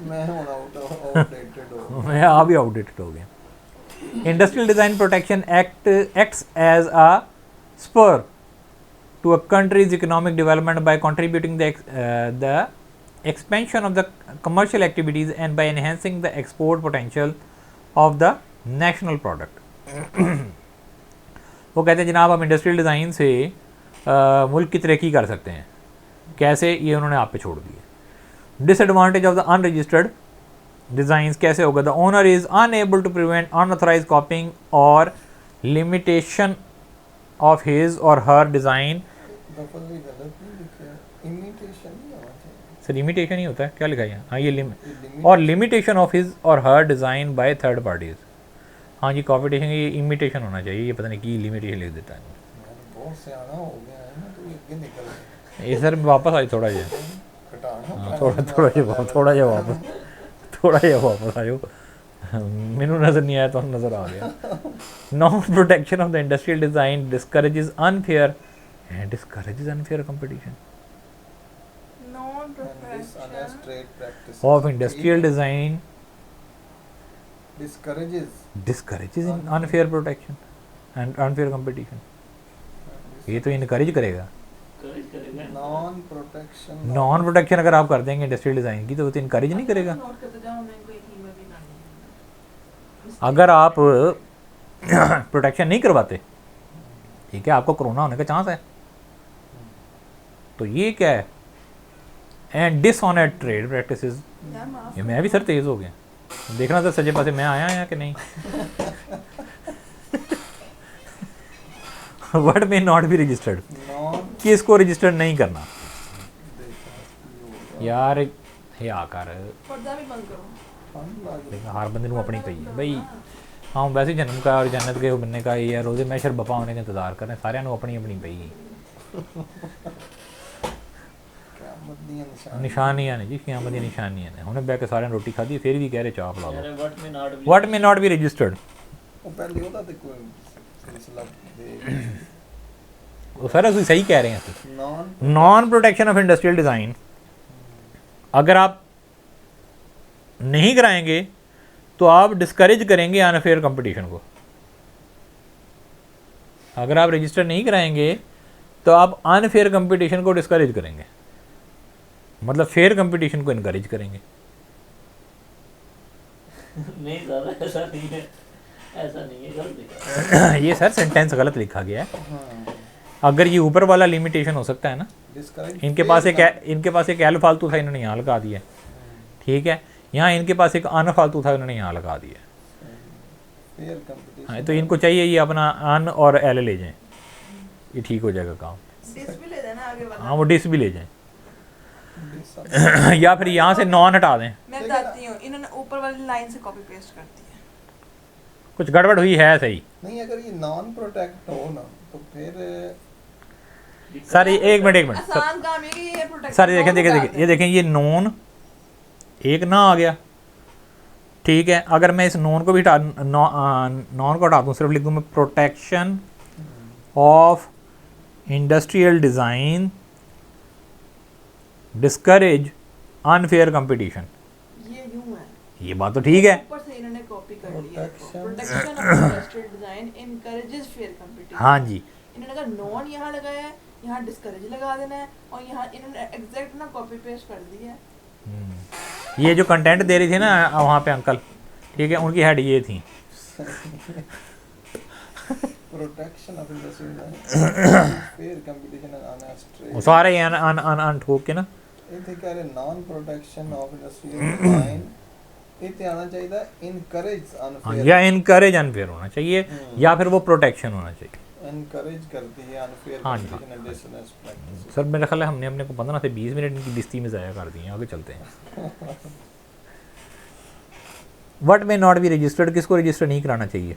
ਮੈਂ ਹੁਣ ਆਊਟਡੇਟਡ ਹੋ मैं आप भी आउटडेटेड हो गया। Industrial design protection act acts as a spur to a country's economic development by contributing the expansion of the commercial activities and by enhancing the export potential of the national product। वो कहते हैं जनाब हम industrial design से मुल्क की तरक्की कर सकते हैं। कैसे, ये उन्होंने आप पे छोड़ दिए। Disadvantage of the unregistered designs कैसे होगा? The owner is unable to prevent unauthorised copying और लिमिटेशन ऑफ हिज और हर डिज़ाइन। दफल भी गलत नहीं लिखा, इमिटेशन नहीं होना चाहिए सर इमिटेशन ही होता है, क्या लिखा है? हाँ ये और लिमिटेशन ऑफ हिज और हर डिज़ाइन बाय थर्ड पार्टीज। हाँ जी, कॉम्पिटिशन ये इमिटेशन होना चाहिए, ये पता नहीं की लिमिटेशन लिख देता है। बहुत सियाना हो गया है ना, तो ये निकल गया ये सर वापस आई थोड़ा जिहा, घटाना थोड़ा जिहा वापस आयो, मैनू नज़र नहीं आया, तो नज़र आ गया। Non protection of the industrial design discourages unfair competition non dishonest trade practices of industrial design discourages in unfair protection and unfair competition. ये तो इनकरेज करेगा। नॉन प्रोटेक्शन नॉन प्रोटेक्शन अगर आप कर देंगे इंडस्ट्रियल डिज़ाइन की, तो वो तो इनकरेज नहीं करेगा। नोट करते जाओ, मैं कोई कीमत भी करनी है। अगर आप प्रोटेक्शन नहीं करवाते, ठीक है, आपको कोरोना होने का चांस है, तो ये क्या है? And dishonest trade practices. यार माफ ये मैं भी सर तेज़ हो गया, देखना सर सजे पासे मैं आया या कि नहीं। वर्ड में नॉट भी रजिस्टर्ड, नॉन कि इसको रजिस्टर्ड नहीं करना। यार या कर, पर्दा भी बंद करो। फन लग हर बंदे को अपनी पई है भाई। हाँ वैसे जन्म का और जन्नत के बनने का ये है, रोज़े मैशर बपा होने का इंतजार कर रहे हैं, सारे अपनी अपनी पई क़यामत ਦੀਆਂ ਨਿਸ਼ਾਨੀਆਂ निशानियां ने जी, क़यामत दी निशानियां ने। हुणे बैठ के सारे रोटी खाधी, फिर भी कह रहे चाह पिला दो। व्हाट में नॉट भी what may not be registered, ਉਹ ਪਹਿਲੇ ਉਹਦਾ ਤੇ ਕੋਈ ਸਿਲਸਿਲਾ ਦੇ वो सर असं सही कह रहे हैं। Non non protection of industrial design अगर आप नहीं कराएंगे तो आप डिस्करेज करेंगे अनफेयर कंपटीशन को। अगर आप रजिस्टर नहीं कराएंगे तो आप अनफेयर कंपटीशन को डिस्करेज करेंगे, मतलब फेयर कंपटीशन को इनकरेज करेंगे। नहीं सर, ऐसा नहीं है, ऐसा नहीं है, गलत लिखा है। ये सर सेंटेंस गलत लिखा गया है। हाँ अगर ये ऊपर वाला लिमिटेशन हो सकता है ना, डिस्करेज इनके पास एक एल फालतू था, इन्होंने यहाँ लगा दिया, ठीक है। यहाँ इनके पास एक अन फालतू था, इन्होंने यहाँ लगा दिया। फेयर कंपटीशन हाँ, तो इनको चाहिए ये अपना अन और एल ले जाएं, ये ठीक हो जाएगा काम। डिस भी ले देना आगे वाला। हाँ वो डिस भी ले जाएं या फिर यहाँ से नॉन हटा दें। मैं बताती हूँ, इन्होंने ऊपर वाली लाइन से कॉपी पेस्ट कर दी है। कुछ गड़बड़ हुई है सही। नहीं, अगर ये नॉन प्रोटेक्ट हो ना तो फिर सर ये एक मिनट सर, आसान काम है कि ये प्रोटेक्ट। सर ये देखें ये देखें, ये नॉन एक ना आ गया, ठीक है। अगर मैं इस नॉन को भी हटा, नॉन को हटा दूँ, सिर्फ लिख दूँ मैं protection of industrial design discourage unfair competition, ये यूं है, ये बात तो ठीक है। ऊपर से इन्होंने कॉपी कर लिया है। Protection. Protection of industrial design encourages fair competition. हाँ जी, इन्होंने अगर नॉन यहाँ लगाया है, यहाँ डिस्करेज लगा देना है, और यहाँ इन्होंने एग्जैक्ट ना कॉपी पेस्ट कर दिया है। ये जो कंटेंट दे रही थी ना वहाँ पे अंकल, ठीक है, उनकी हेड ये थी। Protection of industrial design fair competition and honest वो ट्रेड सारे अन ठोक के ना, ਇਹ ਤੇ ਕਹ ਰਹੇ ਨॉन प्रोटेक्शन ऑफ इंडस्ट्रियल डिजाइन इत्थे आना चाहिए इनकरेज हाँ, अनफेयर या इनकरेज अनफेयर होना चाहिए या फिर वो प्रोटेक्शन होना चाहिए। एनकरेज करती है अनफेयर हाँ जी, competition and dishonest practices. Sir मेरा ख्याल है हमने अपने को 15 से 20 मिनट इनकी बिस्ती में ज़ाया कर दिए, आगे चलते हैं। What may not be registered, किसको रजिस्टर नहीं कराना चाहिए,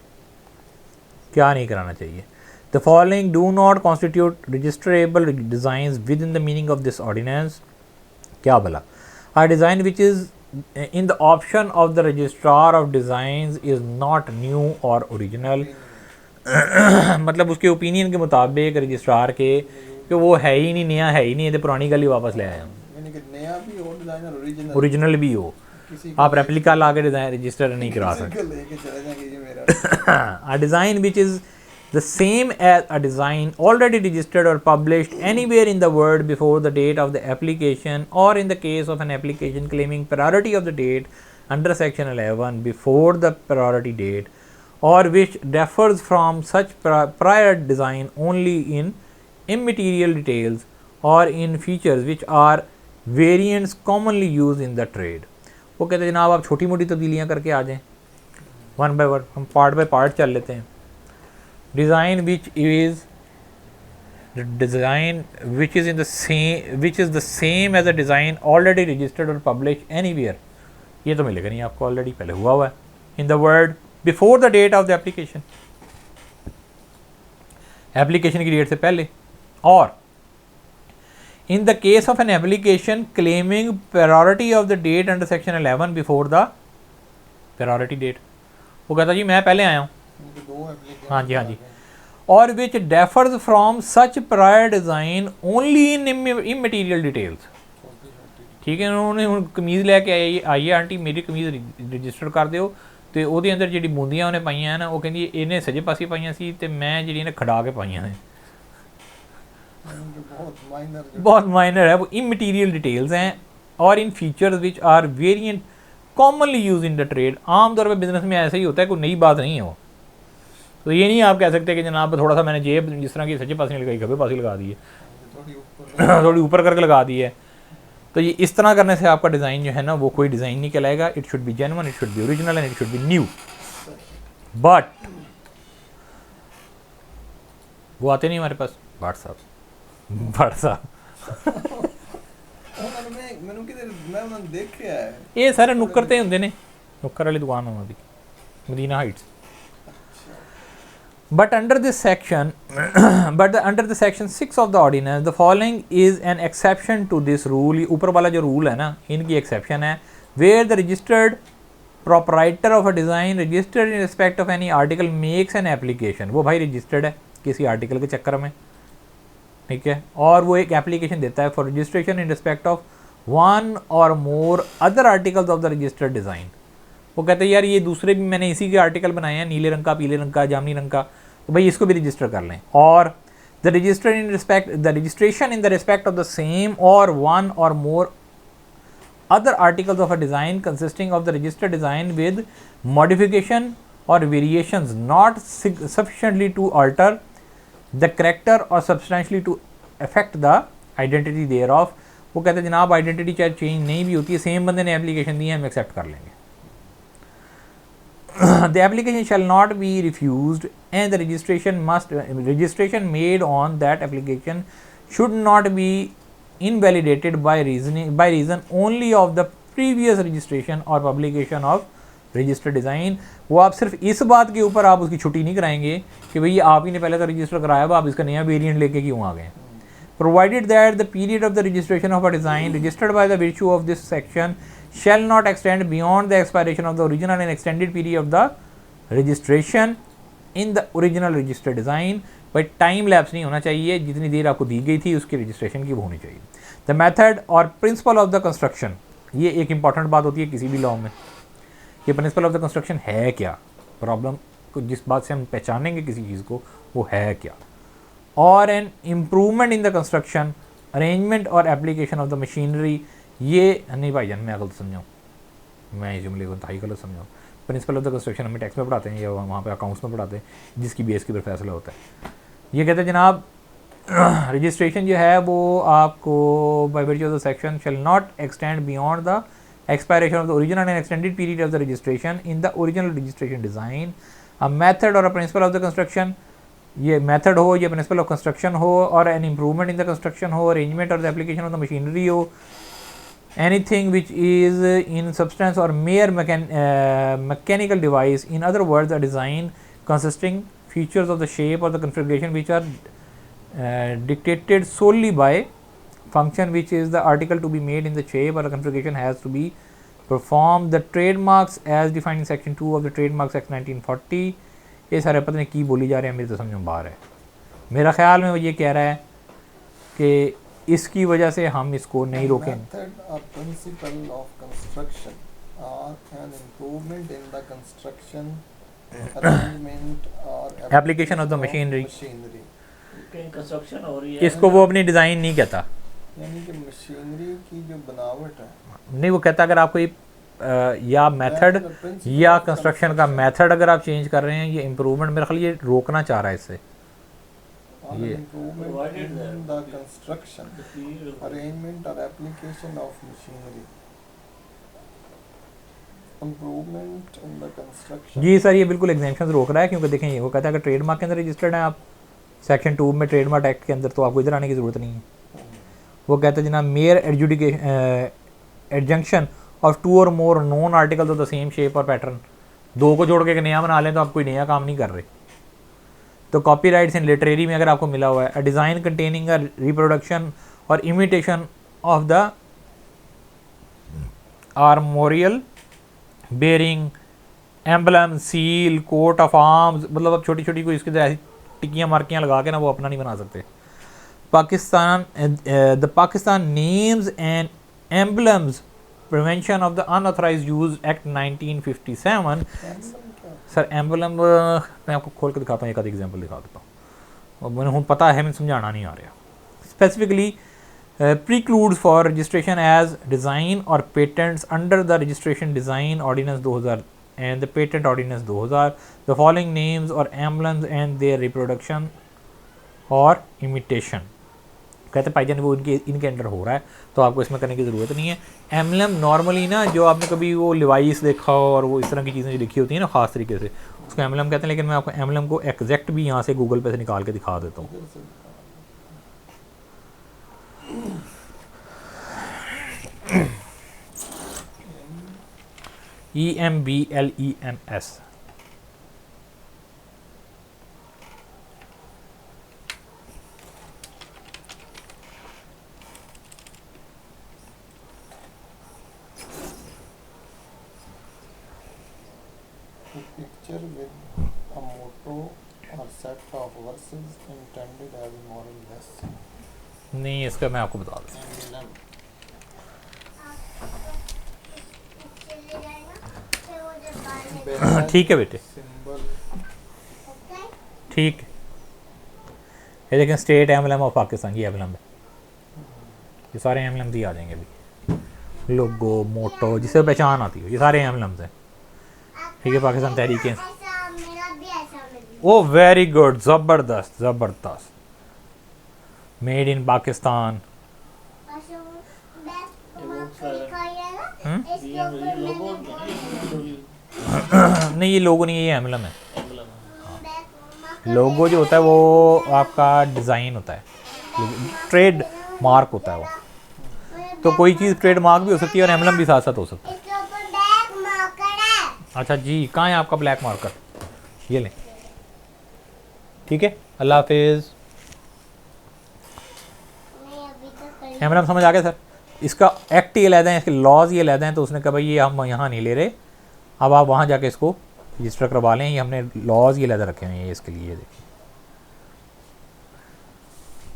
क्या नहीं कराना चाहिए। The following do not constitute registrable design within the meaning of this ordinance. क्या भला, a design which is in the option of the registrar of designs is not new or original मतलब उसके opinion के मुताबिक registrar के कि वो है ही नहीं, नया है ही नहीं, ये पुरानी गल ही वापस ले आए हम, यानी कि नया भी हो डिजाइन ओरिजिनल ओरिजिनल भी हो, आप रेप्लिका ला के डिज़ाइन रजिस्टर नहीं करा सकते। लेके चले जाएंगे ये मेरा A design which is the same as a design already registered or published anywhere in the world before the date of the application, or in the case of an application claiming priority of the date under section 11 before the priority date, or which differs from such prior design only in immaterial details or in features which are variants commonly used in the trade। वो कहते हैं जनाब आप छोटी मोटी तब्दीलियाँ करके आ जाएं, वन बाय वन, हम पार्ट बाय पार्ट चल लेते हैं। Design which is design which is in the same which is the same as a design already registered और पब्लिश एनीवेयर, ये तो मिलेगा नहीं आपको, ऑलरेडी पहले हुआ हुआ है in the world before the date of the application, application की डेट से पहले, और in the case of an application claiming priority of the date under section 11 before the priority date, वो कहता जी मैं पहले आया हूँ, दो एप्लीकेशन हाँ जी हाँ जी, और which differs from such prior design only in immaterial details। ठीक है, उन्होंने ਹੁਣ ਕਮੀਜ਼ ਲੈ ਕੇ ਆਈਏ ਆਂਟੀ ਮੇਰੀ ਕਮੀਜ਼ ਰਜਿਸਟਰ ਕਰ ਦਿਓ, ਤੇ ਉਹਦੇ ਅੰਦਰ ਜਿਹੜੀ ਬੂੰਦੀਆਂ ਉਹਨੇ ਪਾਈਆਂ ਹੈ ਨਾ, ਉਹ ਕਹਿੰਦੀ ਇਹਨੇ ਸੱਜੇ ਪਾਸੇ ਪਾਈਆਂ ਸੀ ਤੇ ਮੈਂ ਜਿਹੜੀਆਂ ਨੇ ਖੜਾ ਕੇ ਪਾਈਆਂ ਨੇ, बहुत माइनर है, वो इमटीरियल डिटेल्स हैं, or in features which are variant commonly use in the trade. आम तौर पे बिजनेस में ऐसा ही होता है, कोई नई बात नहीं है वो, तो ये नहीं आप कह सकते कि जनाब थोड़ा सा मैंने जेब जिस तरह की सच्चे पास नहीं लगाई खब्बे पास ही लगा दी है, थोड़ी ऊपर करके लगा दी है, तो ये इस तरह करने से आपका डिज़ाइन जो है ना वो कोई डिज़ाइन नहीं कहलाएगा। It should be genuine, it should be original and it should be new. But वो आते नहीं हमारे पास भाट साहब, भाट साहब ਮੈਨੂੰ ਕਿਤੇ ਮੈਂ ਉਹਨਾਂ ਨੂੰ ਦੇਖਿਆ ਹੈ, ਇਹ ਸਾਰੇ ਨੁੱਕਰ ਤੇ ਹੁੰਦੇ ਨੇ, ਨੁੱਕਰ ਵਾਲੀ ਦੁਕਾਨ ਉਹਨਾਂ ਦੀ Madina heights. But under this section under the section 6 of the ordinance the following is an exception to this rule। ये ऊपर वाला जो रूल है ना इनकी एक्सेप्शन है, where the registered proprietor of a design registered in respect of any article makes an application, वो भाई रजिस्टर्ड है किसी आर्टिकल के चक्कर में, ठीक है, और वो एक एप्लीकेशन देता है for registration in respect of one or more other articles of the registered design. वो कहते हैं यार ये दूसरे भी मैंने इसी के आर्टिकल बनाए हैं, नीले रंग का, पीले रंग का, जामनी रंग का, तो भाई इसको भी रजिस्टर कर लें। Or the registration in the respect of the same or one or more other articles of a design consisting of the registered design with modification or variations not sufficiently to alter the character or substantially to affect the identity thereof. वो कहते हैं जनाब identity चाहे change नहीं भी होती है, same बंदे ने एप्लीकेशन दी है, हम एक्सेप्ट कर लेंगे। The application shall not be refused and the registration made on that application should not be invalidated by reason only of the previous registration or publication of registered design. वो आप सिर्फ इस बात के ऊपर आप उसकी छुट्टी नहीं कराएंगे कि भाई आप ही ने पहले तो रजिस्टर कराया हुआ, आप इसका नया वेरिएंट लेके क्यों आ गए। Provided that the period of the registration of a design registered by the virtue of this section shall not extend beyond the expiration of the original and extended period of the registration in the original registered design। भाई time lapse नहीं होना चाहिए, जितनी देर आपको दी गई थी उसकी registration की वो होनी चाहिए। द मेथड और प्रिंसिपल ऑफ द कंस्ट्रक्शन, ये एक इंपॉर्टेंट बात होती है किसी भी लॉ में, ये प्रिंसिपल ऑफ द कंस्ट्रक्शन है क्या, प्रॉब्लम को जिस बात से हम पहचानेंगे किसी चीज़ को वो है क्या। और an improvement in the construction arrangement और एप्लीकेशन ऑफ द मशीनरी, ये नहीं भाईजान मैं गलत समझाऊँ, मैं इस जुमले को इंतहाई गलत समझाऊँ। प्रिंसिपल ऑफ द कंस्ट्रक्शन हमें टैक्स में पढ़ाते हैं या वहाँ पे अकाउंट्स में पढ़ाते हैं जिसकी बेस के ऊपर फैसला होता है। ये कहते हैं जनाब रजिस्ट्रेशन जो है वो आपको by virtue of the section shall not extend beyond the expiration of the original and extended period of the registration in the original registration design, a method or a principle of the construction, ये method हो, ये principle of construction हो, or an improvement in the construction हो, arrangement or the application of the machinery हो, anything which is in substance or mere mechanical device, in other words a design consisting features of the shape or the configuration which are dictated solely by function which is the article to be made in the shape or the configuration has to be performed. The trademarks as defined in section 2 of the Trademarks Act 1940, ये सारे पता नहीं की बोली जा रहे हैं, मेरे तो समझ में बाहर है। मेरा ख्याल में वो ये कह रहा है कि इसकी वजह से हम इसको नहीं रोकें। Method or principle of construction or an improvement in the construction, arrangement or Application of the machinery. कहीं कंस्ट्रक्शन हो रही है, इसको वो अपनी डिज़ाइन नहीं कहता, यानी कि मशीनरी की जो बनावट है, नहीं वो कहता अगर आप कोई या मेथड या कंस्ट्रक्शन का मेथड अगर आप चेंज कर रहे हैं, ये इम्प्रूवमेंट मेरा ख्याल ये रोकना चाह रहा है इससे। or Yeah. improvement Provided in that- the construction, the period of- arrangement or application of machinery. Improvement in the construction. जी सर, ये बिल्कुल एग्जाम्पशन रोक रहा है, क्योंकि देखें ये वो कहता है अगर ट्रेडमार्क के अंदर रजिस्टर्ड है आप सेक्शन 2 में ट्रेडमार्क एक्ट के अंदर, तो आपको इधर आने की ज़रूरत नहीं है। वो कहता है जनाब मेयर एडजुडिकेशन एडजंक्शन ऑफ 2 और more non articles of the same shape और पैटर्न, 2 को जोड़ के एक नया बना लें तो आप कोई नया काम नहीं कर रहे। तो कॉपीराइट्स इन लिटरेरी में अगर आपको मिला हुआ है a design containing a reproduction or imitation of the armorial bearing emblem seal coat of arms, मतलब अब छोटी छोटी कोई इसके ऐसी टिक्कियाँ मार्कियाँ लगा के ना वो अपना नहीं बना सकते। Pakistan the Pakistan names and emblems prevention of the unauthorized use act 1957। Sir emblem मैं आपको खोल के दिखाता हूँ, एक आध एग्जाम्पल दिखा देता हूँ, मैंने हूँ पता है, मैं समझाना नहीं आ रहा। Specifically precludes for registration as design or patents under the registration design ordinance 2000 and the patent ordinance 2000 the following names or emblems and their reproduction or imitation। कहते भाईजान वो इनके अंडर हो रहा है तो आपको इसमें करने की ज़रूरत नहीं है। एम्बलम नॉर्मली ना जो आपने कभी वो लिवाइस देखा हो और वो इस तरह की चीज़ें जो लिखी होती हैं ना ख़ास तरीके से, उसको एम्बलम कहते हैं। लेकिन मैं आपको एम्बलम को एग्जैक्ट भी यहाँ से गूगल पे से निकाल के दिखा देता हूँ। EMBLEMS A picture with a motto or set of verses intended as a moral lesson. नहीं, इसका मैं आपको बता दूँ। Emblem. ठीक है बेटे, Symbol. ठीक है। ये देखें स्टेट एम्बलम ऑफ पाकिस्तान, ये एम्बलम है, ये सारे एम्बलम्स ही आ जाएंगे अभी, लोगो मोटो जिससे पहचान आती है, ये सारे एम्बलम्स हैं। ठीक है, पाकिस्तान तहरीक। ओ वेरी गुड, ज़बरदस्त ज़बरदस्त, मेड इन पाकिस्तान। नहीं ये लोगो नहीं है, ये एम्बलम है। लोगो जो होता है वो आपका डिज़ाइन होता है, ट्रेड मार्क होता है वो। तो कोई चीज़ ट्रेड मार्क भी हो सकती है और एम्बलम भी साथ साथ हो सकता है। अच्छा जी, कहाँ है आपका ब्लैक मार्कर? ये लें, ठीक है, अल्लाह हाफिज़। एम्बलम समझ आ गया सर? इसका एक्ट ये लहदा है, इसके लॉज ये लहदा हैं, तो उसने कहा भाई ये हम यहाँ नहीं ले रहे, अब आप वहाँ जाके इसको रजिस्टर करवा लें। ये हमने लॉज ये लहदा रखे हुए हैं इसके लिए। देखिए,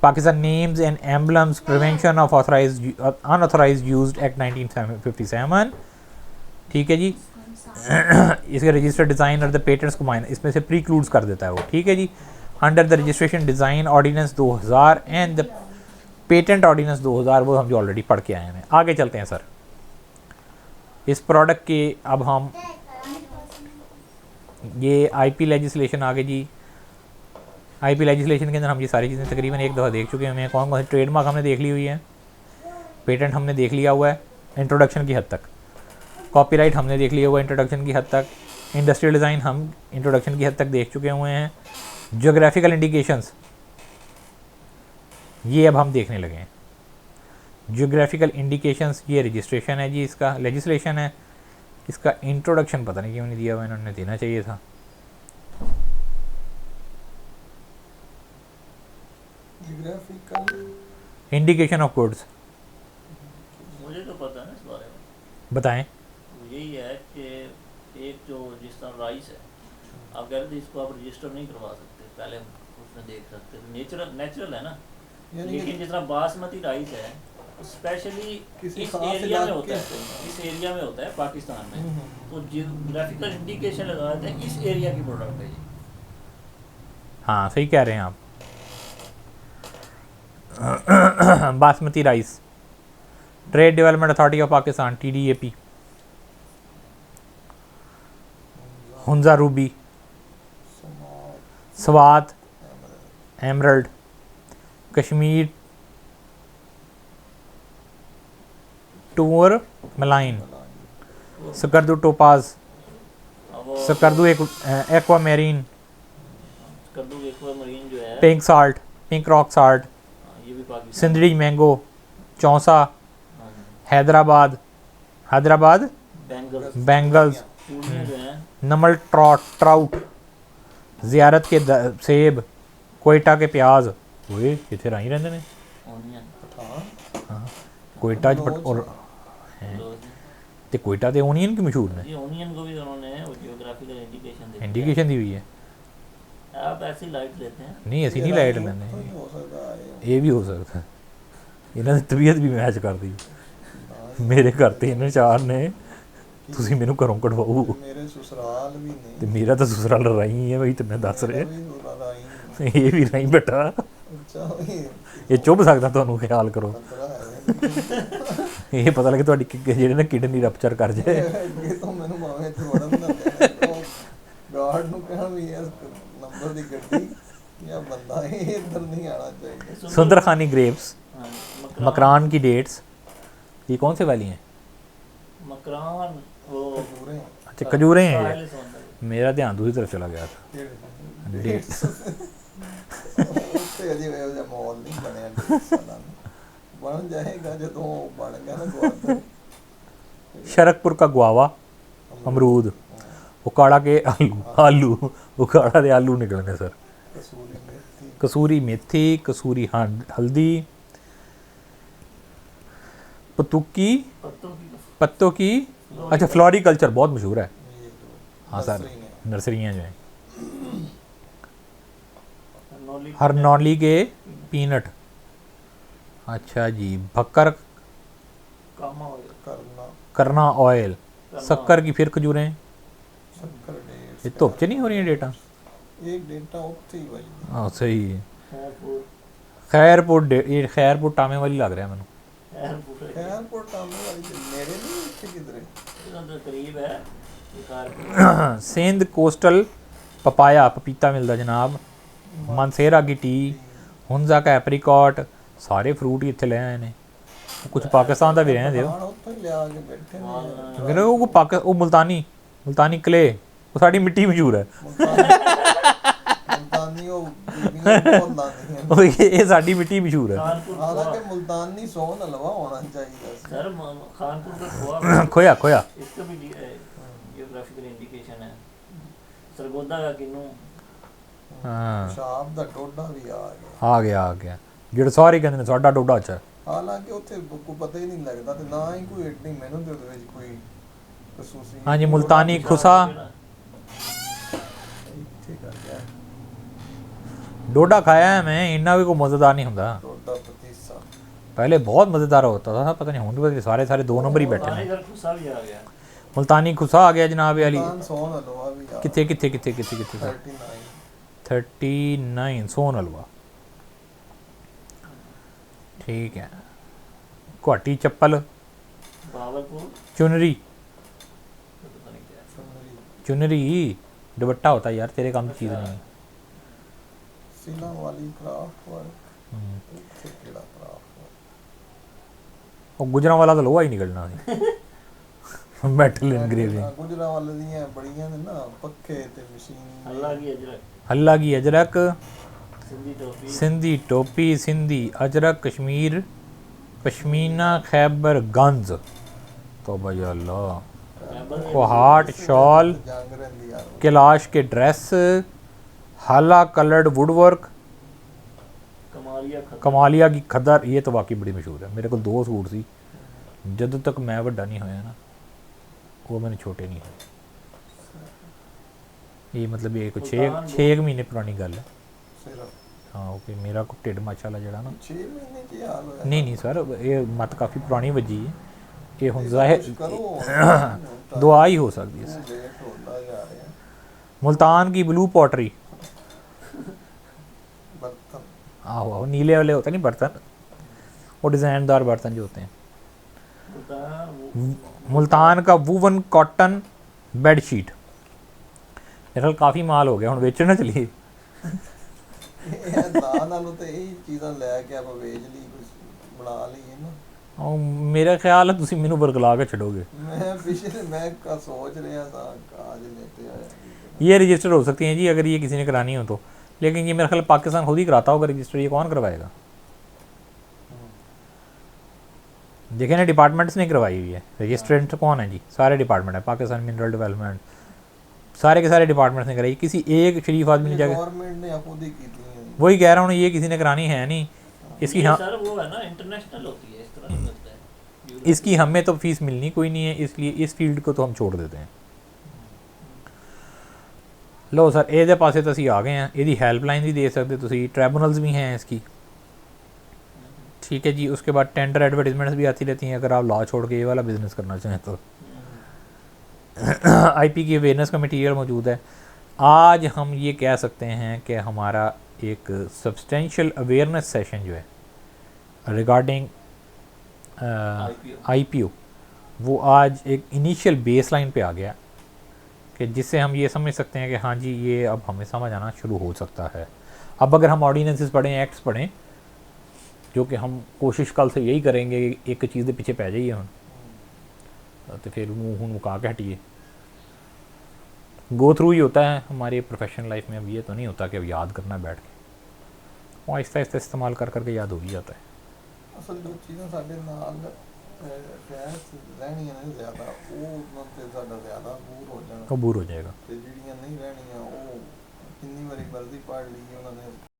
Pakistan names and emblems prevention of unauthorized used act 1957। ठीक है जी, इसके रजिस्टर डिज़ाइन और द पेटेंट्स को इसमें से प्रीक्लूड्स कर देता है वो। ठीक है जी, under the registration design ordinance 2000 and the patent ordinance 2000, वो हम जो ऑलरेडी पढ़ के आए हैं। आगे चलते हैं सर, इस प्रोडक्ट के अब हम ये आईपी लेजिस्लेशन आगे जी। आईपी लेजिस्लेशन के अंदर हम ये सारी चीज़ें तकरीबन एक दफ़ा देख चुके हैं। कौन कौन से ट्रेडमार्क हमने देख ली हुई है, पेटेंट हमने देख लिया हुआ है इंट्रोडक्शन की हद तक। कॉपीराइट हमने देख लिया हुआ इंट्रोडक्शन की हद तक, इंडस्ट्रियल डिज़ाइन हम इंट्रोडक्शन की हद तक देख चुके हुए हैं, ज्योग्राफिकल इंडिकेशंस ये अब हम देखने लगे हैं। ज्योग्राफिकल इंडिकेशंस ये रजिस्ट्रेशन है जी, इसका लेजिस्लेशन है, इसका इंट्रोडक्शन पता नहीं क्यों नहीं दिया हुआ, इन्होंने देना चाहिए था। जियोग्राफिकल इंडिकेशन ऑफ गुड्स मुझे तो पता है इस बारे में। बताएं। यही है कि एक जो जिस तरह राइस है, आप कह रहे थे इसको आप रजिस्टर नहीं करवा सकते, पहले हम उसमें देख सकते नेचुरल है ना, यानी लेकिन जिस तरह बासमती राइस है स्पेशली किसी इस खास एरिया में इलाके होता है, से। इस एरिया में होता है पाकिस्तान में, तो जियोग्राफिकल इंडिकेशन लगा देते हैं इस एरिया की प्रोडक्ट है ये। हाँ सही कह रहे हैं आप। Basmati rice, trade development authority of Pakistan TDAP, Hunza Ruby, Swat, emerald, Kashmir tour malign, Skardu topaz, अब वो सकरदू एक्वा मैरीन, कद्दू एक्वामरीन जो है pink salt, pink rock salt, ये भी पाकिस्तान सिंदड़ी मैंगो, चौंसा, हाँ जी, हैदराबाद बैंगल्स, पूर्णिया जो है नमल ट्राउट, जियारत के सेब, कोयटा के प्याज, ओए किथे राही रहंदे ने ओनियन कोयटा च और ते कोयटा ते ओनियन की मशहूर ने ये ओनियन को भी उन्होंने वो जियोग्राफिकल इंडिकेशन दी इंडिकेशन दी हुई है। आप ऐसी लाइट लेते हैं नहीं ਅਸੀਂ नहीं लाइट लेने, हो सकता है ये भी हो सकता है, ਇਹਨਾਂ ਦੀ ਤਬੀਅਤ ਵੀ ਮੈਚ ਕਰਦੀ ਮੇਰੇ ਘਰ ਤੇ ਇਹਨੇ ਚਾਰ ਨੇ, ਤੁਸੀਂ ਮੈਨੂੰ ਘਰੋਂ ਕਢਵਾਓ मेरे ससुराल भी ਤੇ नहीं ਮੇਰਾ ਤਾਂ ਸਸੁਰਾਲ ਰਾਈ ਹੈ ਬਈ, ਤੇ ਮੈਂ ਦੱਸ ਰਿਹਾ मेरा भी ससुराल आई नहीं। ਇਹ ਵੀ ਰਾਈ ਬੇਟਾ, अच्छा ਇਹ ਚੁੱਭ ਸਕਦਾ, ਤੁਹਾਨੂੰ ਖਿਆਲ ਕਰੋ, खतरा है ਇਹ ਪਤਾ ਲੱਗੇ ਤੁਹਾਡੀ ਜਿਹੜੇ ਨਾ ਕਿਡਨੀ ਰਪਚਰ ਕਰ ਜਾਏ। ਅੱਗੇ ਤੋਂ ਮੈਨੂੰ ਭਾਵੇਂ ਇੱਥੇ ਵੜਨ ਨਾ ਦੇਣਾ, ਉਹ ਗਾਰਡ ਨੂੰ ਕਹਿਣਾ ਵੀ ਇਸ ਨੰਬਰ ਦੀ ਗੱਡੀ ਜਾਂ ਬੰਦਾ ਇਹ ਇੱਧਰ नहीं आना चाहिए। सुंदरखानी ग्रेप्स, हाँ, मकरान की डेट्स, ये कौन से वाली हैं? मकरान वो पूरे अच्छा खजूरें हैं ये। साहिल सौंदर्य। मेरा ध्यान दूसरी तरफ चला गया था। डेट्स ਉੱਤੇ ਅਜੇ ਇਹੋ ਜਿਹਾ ਮਾਹੌਲ ਨਹੀਂ ਬਣਿਆ ਡੇਟਸ ਦਾ। ਬਣ ਜਾਏਗਾ ਜਦੋਂ ਬਣ ਗਿਆ ਨਾ ਗਵਾਦਰ। शरकपुर का गुआवा, अमरूद, उकाड़ा के आलू उकाड़ा के आलू निकलने सर, ਕਸੂਰੀ ਮੇਥੀ कसूरी मेथी, कसूरी हल्दी, पतुकी पत्तों की पत्तों की, अच्छा फ्लोरिकल्चर बहुत मशहूर है। ਇਹ ਜੋ हाँ सर, नर्सरी है। नर्सरियाँ जो हैं, नौली हरनौली के पीनट, अच्छा जी, भक्कर कामा हो करना करना ऑयल, शक्कर की फिर खजूरें, शक्कर डेट्स ये धुप च नहीं हो रही हैं डेटा? एक डेटा ਉੱਥੇ ਹੀ ਵਾਲੀ हाँ सही है। खैरपुर ये खैरपुर टामे वाली लग रहा है मैंने। खैरपुर ਖੈਰਪੁਰ ਟਾਮੇ ਵਾਲੀ ਤੇ ਮੇਰੇ ਨਹੀਂ ਇੱਥੇ ਕਿਧਰੇ इधर तो करीब है ये खैरपुर सेंध कोस्टल पपाया, पपीता मिलता जनाब, मानसेरा की टी, हुंजा का एप्रीकॉट, सारे फ्रूट ही इत्थे ले आए ने। कुछ पाकिस्तान का भी रहने दियो, ਖਾਣ ਉੱਥੇ ਲਿਆ ਕੇ ਬੈਠੇ ਨੇ ਕਹਿੰਦੇ ਉਹ मुल्तानी क्ले, वो साड़ी मिट्टी मशहूर है। ਮੁਲਤਾਨੀ ਉਹ ਬੀਬੀਆਂ ਬਹੁਤ ਲਾਉਂਦੀਆਂ ਉਹ ਇਹ ਸਾਡੀ ਮਿੱਟੀ ਮਸ਼ਹੂਰ ਹੈ। खानपुर ਹਾਲਾਂਕਿ ਮੁਲਤਾਨੀ ਸੋਨ ਹਲਵਾ ਹੋਣਾ ਚਾਹੀਦਾ ਸੀ सर खानपुर का खोआ खोया इसका भी जियोग्राफिकल इंडिकेशन है। सरगोदा का किन्नू ਹਾਂ ਸ਼ਾਬ ਦਾ ਟੋਡਾ ਵੀ ਆ ਗਿਆ ਆ ਗਿਆ ਜਿਹੜੇ ਸਾਰੇ ਕਹਿੰਦੇ ਨੇ ਸਾਡਾ ਡੋਡਾ ਅੱਛਾ ਹੈ। ਹਾਲਾਂਕਿ ਉੱਥੇ ਕੋਈ ਪਤਾ ਹੀ ਨਹੀਂ ਲੱਗਦਾ ਤੇ ਨਾ ਹੀ ਕੋਈ ਏਡੀ ਮਿਹਨਤ ਦੇ ਉਹਦੇ ਵਿੱਚ ਕੋਈ ਖਸੂਸੀ ਹਾਂਜੀ ਮੁਲਤਾਨੀ ਖੁਸਾ ਇੱਥੇ ਕਰ ਗਿਆ डोडा खाया है मैं, इन्ना भी कोई मज़ेदार नहीं होता। ਟੋਡਾ ਪਤੀਸਾ पहले बहुत मज़ेदार होता था, पता नहीं होंगे पता सारे दो नंबर ही बैठे हैं। इधर खुसा भी आ गया। मुल्तानी खुसा आ गया जनाब अली। ਮੁਲਤਾਨ ਸੋਨ ਹਲਵਾ ਵੀ ਆ कितने 39 39 सोन हलवा, ठीक है। गुवाहाटी चप्पल, बावलपुर चुनरी, पता नहीं क्या ਸੁਨਰੀ चुनरी दुपट्टा होता है यार, तेरे काम की चीज़ नहीं। ਸਿਲਾ ਵਾਲੀ ਕਰਾਫਟ ਵਰਕ ਇੱਥੇ ਕਿਹੜਾ ਕਰਾਫਟ और गुजरा वाला तो लोहा ही निकलना है। ਮੈਟਲ ਇਨਗ੍ਰੇਵਿੰਗ ਗੁਜਰਾਂ ਵਾਲੇ ਦੀਆਂ ਬੜੀਆਂ ਨੇ ਨਾ ਪੱਖੇ ਤੇ ਮਸ਼ੀਨ अल्लाह की अजरक हल्ला की अजरक सिंधी टोपी सिंधी टोपी सिंधी अजरक कश्मीर पश्मीना खैबर गंज तौबा या अल्लाह कैमल कोहाट शॉल ਜੰਗ ਰਹਿੰਦੀ ਯਾਰ कैलाश के ड्रेस हाला कलर्ड वुडवर्क कमालिया खत कमालिया की खदर ये तो वाकई बड़ी मशहूर है मेरे को 2 सूट सी ਜਦੋਂ तक मैं ਵੱਡਾ नहीं होया ना वो मैंने छोटे नहीं होए ये मतलब ये कुछ 6 महीने पुरानी गल है ਸਿਰਫ हाँ ओके मेरा को ਢਿੱਡ ਮਾਸ਼ਾਅੱਲਾ ਜਿਹੜਾ ਨਾ 6 ਮਹੀਨੇ ਕੀ ਹਾਲ ਹੋਇਆ नहीं नहीं सर ये मत काफ़ी पुरानी वजी है ये हम जाहिर ਕੁਛ ਕਰੋ दुआ ही हो सकती है ਲੇਟ ਹੁੰਦਾ ਜਾ ਰਿਹਾ मुल्तान की ब्लू पॉटरी ਬਰਤਨ आहो आहो नीले वाले होते हैं नहीं बर्तन वो डिज़ाइनदार बर्तन जो होते हैं मुल्तान वो मुल्तान का वूवन कॉटन बेड शीट मेरे ख्याल काफ़ी माल हो गया हम बेचना चलिए ਇਹ ਨਾ ਨਾਲੋਂ ਤੇ ਇਹ ਚੀਜ਼ਾਂ ਲੈ ਕੇ ਆਪਾਂ ਵੇਚ ਲਈ ਕੁਝ ਬਣਾ ਲਈਏ ਨਾ और मेरा ख्याल है तुसी मैनू बरगला के छड़ोगे ਮੈਂ ਪਿਛਲੇ ਮੈਂ ਕਾ ਸੋਚ ਰਿਹਾ था आज लेते आया ये रजिस्टर हो सकती हैं जी अगर ये किसी ने करानी हो तो लेकिन ये मेरा ख्याल पाकिस्तान खुद ही कराता होगा रजिस्टर ये कौन करवाएगा देखें ना डिपार्टमेंट्स ने करवाई हुई है रजिस्ट्रेंट कौन है जी सारे डिपार्टमेंट है पाकिस्तान मिनरल डेवलपमेंट सारे के सारे डिपार्टमेंट्स ने कराई किसी एक शरीफ आदमी ने जाकर गवर्नमेंट ने खुद ही की थी वही कह रहा हूँ ये किसी ने करानी है नहीं इसकी ये हाँ सर वो है ना इंटरनेशनल होती है इस तरह नहीं मिलता है इसकी हमें तो फीस मिलनी कोई नहीं है इसलिए इस फील्ड को तो हम छोड़ देते हैं लो सर ਇਹਦੇ ਪਾਸੇ ਤਾਂ ਅਸੀਂ ਆ ਗਏ हैं ਇਹਦੀ हेल्पलाइन भी दे सकते ਤੁਸੀਂ ट्राइब्यूनल्स भी हैं इसकी ठीक है जी उसके बाद टेंडर एडवर्टीजमेंट्स भी आती रहती हैं अगर आप लॉ छोड़ के ये वाला बिजनेस करना चाहें तो आईपी की अवेयरनेस का मटेरियल मौजूद है आज हम ये कह सकते हैं कि हमारा एक सब्सटेंशियल अवेयरनेस सेशन जो है रिगार्डिंग आईपीओ वो आज एक इनिशियल बेसलाइन पे आ गया कि जिससे हम ये समझ सकते हैं कि हाँ जी ये अब हमें समझ आना शुरू हो सकता है अब अगर हम ऑर्डिनेंसेस पढ़ें एक्ट्स पढ़ें जो कि हम कोशिश कल से यही करेंगे कि एक चीज़ के पीछे पै जाइए हम तो फिर मुँह मुका के हटिए गो थ्रू ही होता है हमारी प्रोफेशनल लाइफ में अब ये तो नहीं होता कि अब याद करना बैठ के वो आहिस्ता आहिस्ता इस्तेमाल कर करके याद हो ही जाता है ਅਸਲ ਜੋ ਚੀਜ਼ਾਂ ਸਾਡੇ ਨਾਲ ਰਹਿਣੀਆਂ ਨੇ ਜ਼ਿਆਦਾ ਉਹ ਉਹਨਾਂ ਤੇ ਸਾਡਾ ਜ਼ਿਆਦਾ ਬੂਰ ਹੋ ਜਾਣਾ कबूर हो जाएगा ਤੇ ਜਿਹੜੀਆਂ ਨਹੀਂ ਰਹਿਣੀਆਂ ਉਹ ਕਿੰਨੀ ਵਾਰੀ ਮਰਜ਼ੀ ਪੜ੍ਹ ਲਈਏ ਉਹਨਾਂ ਨੇ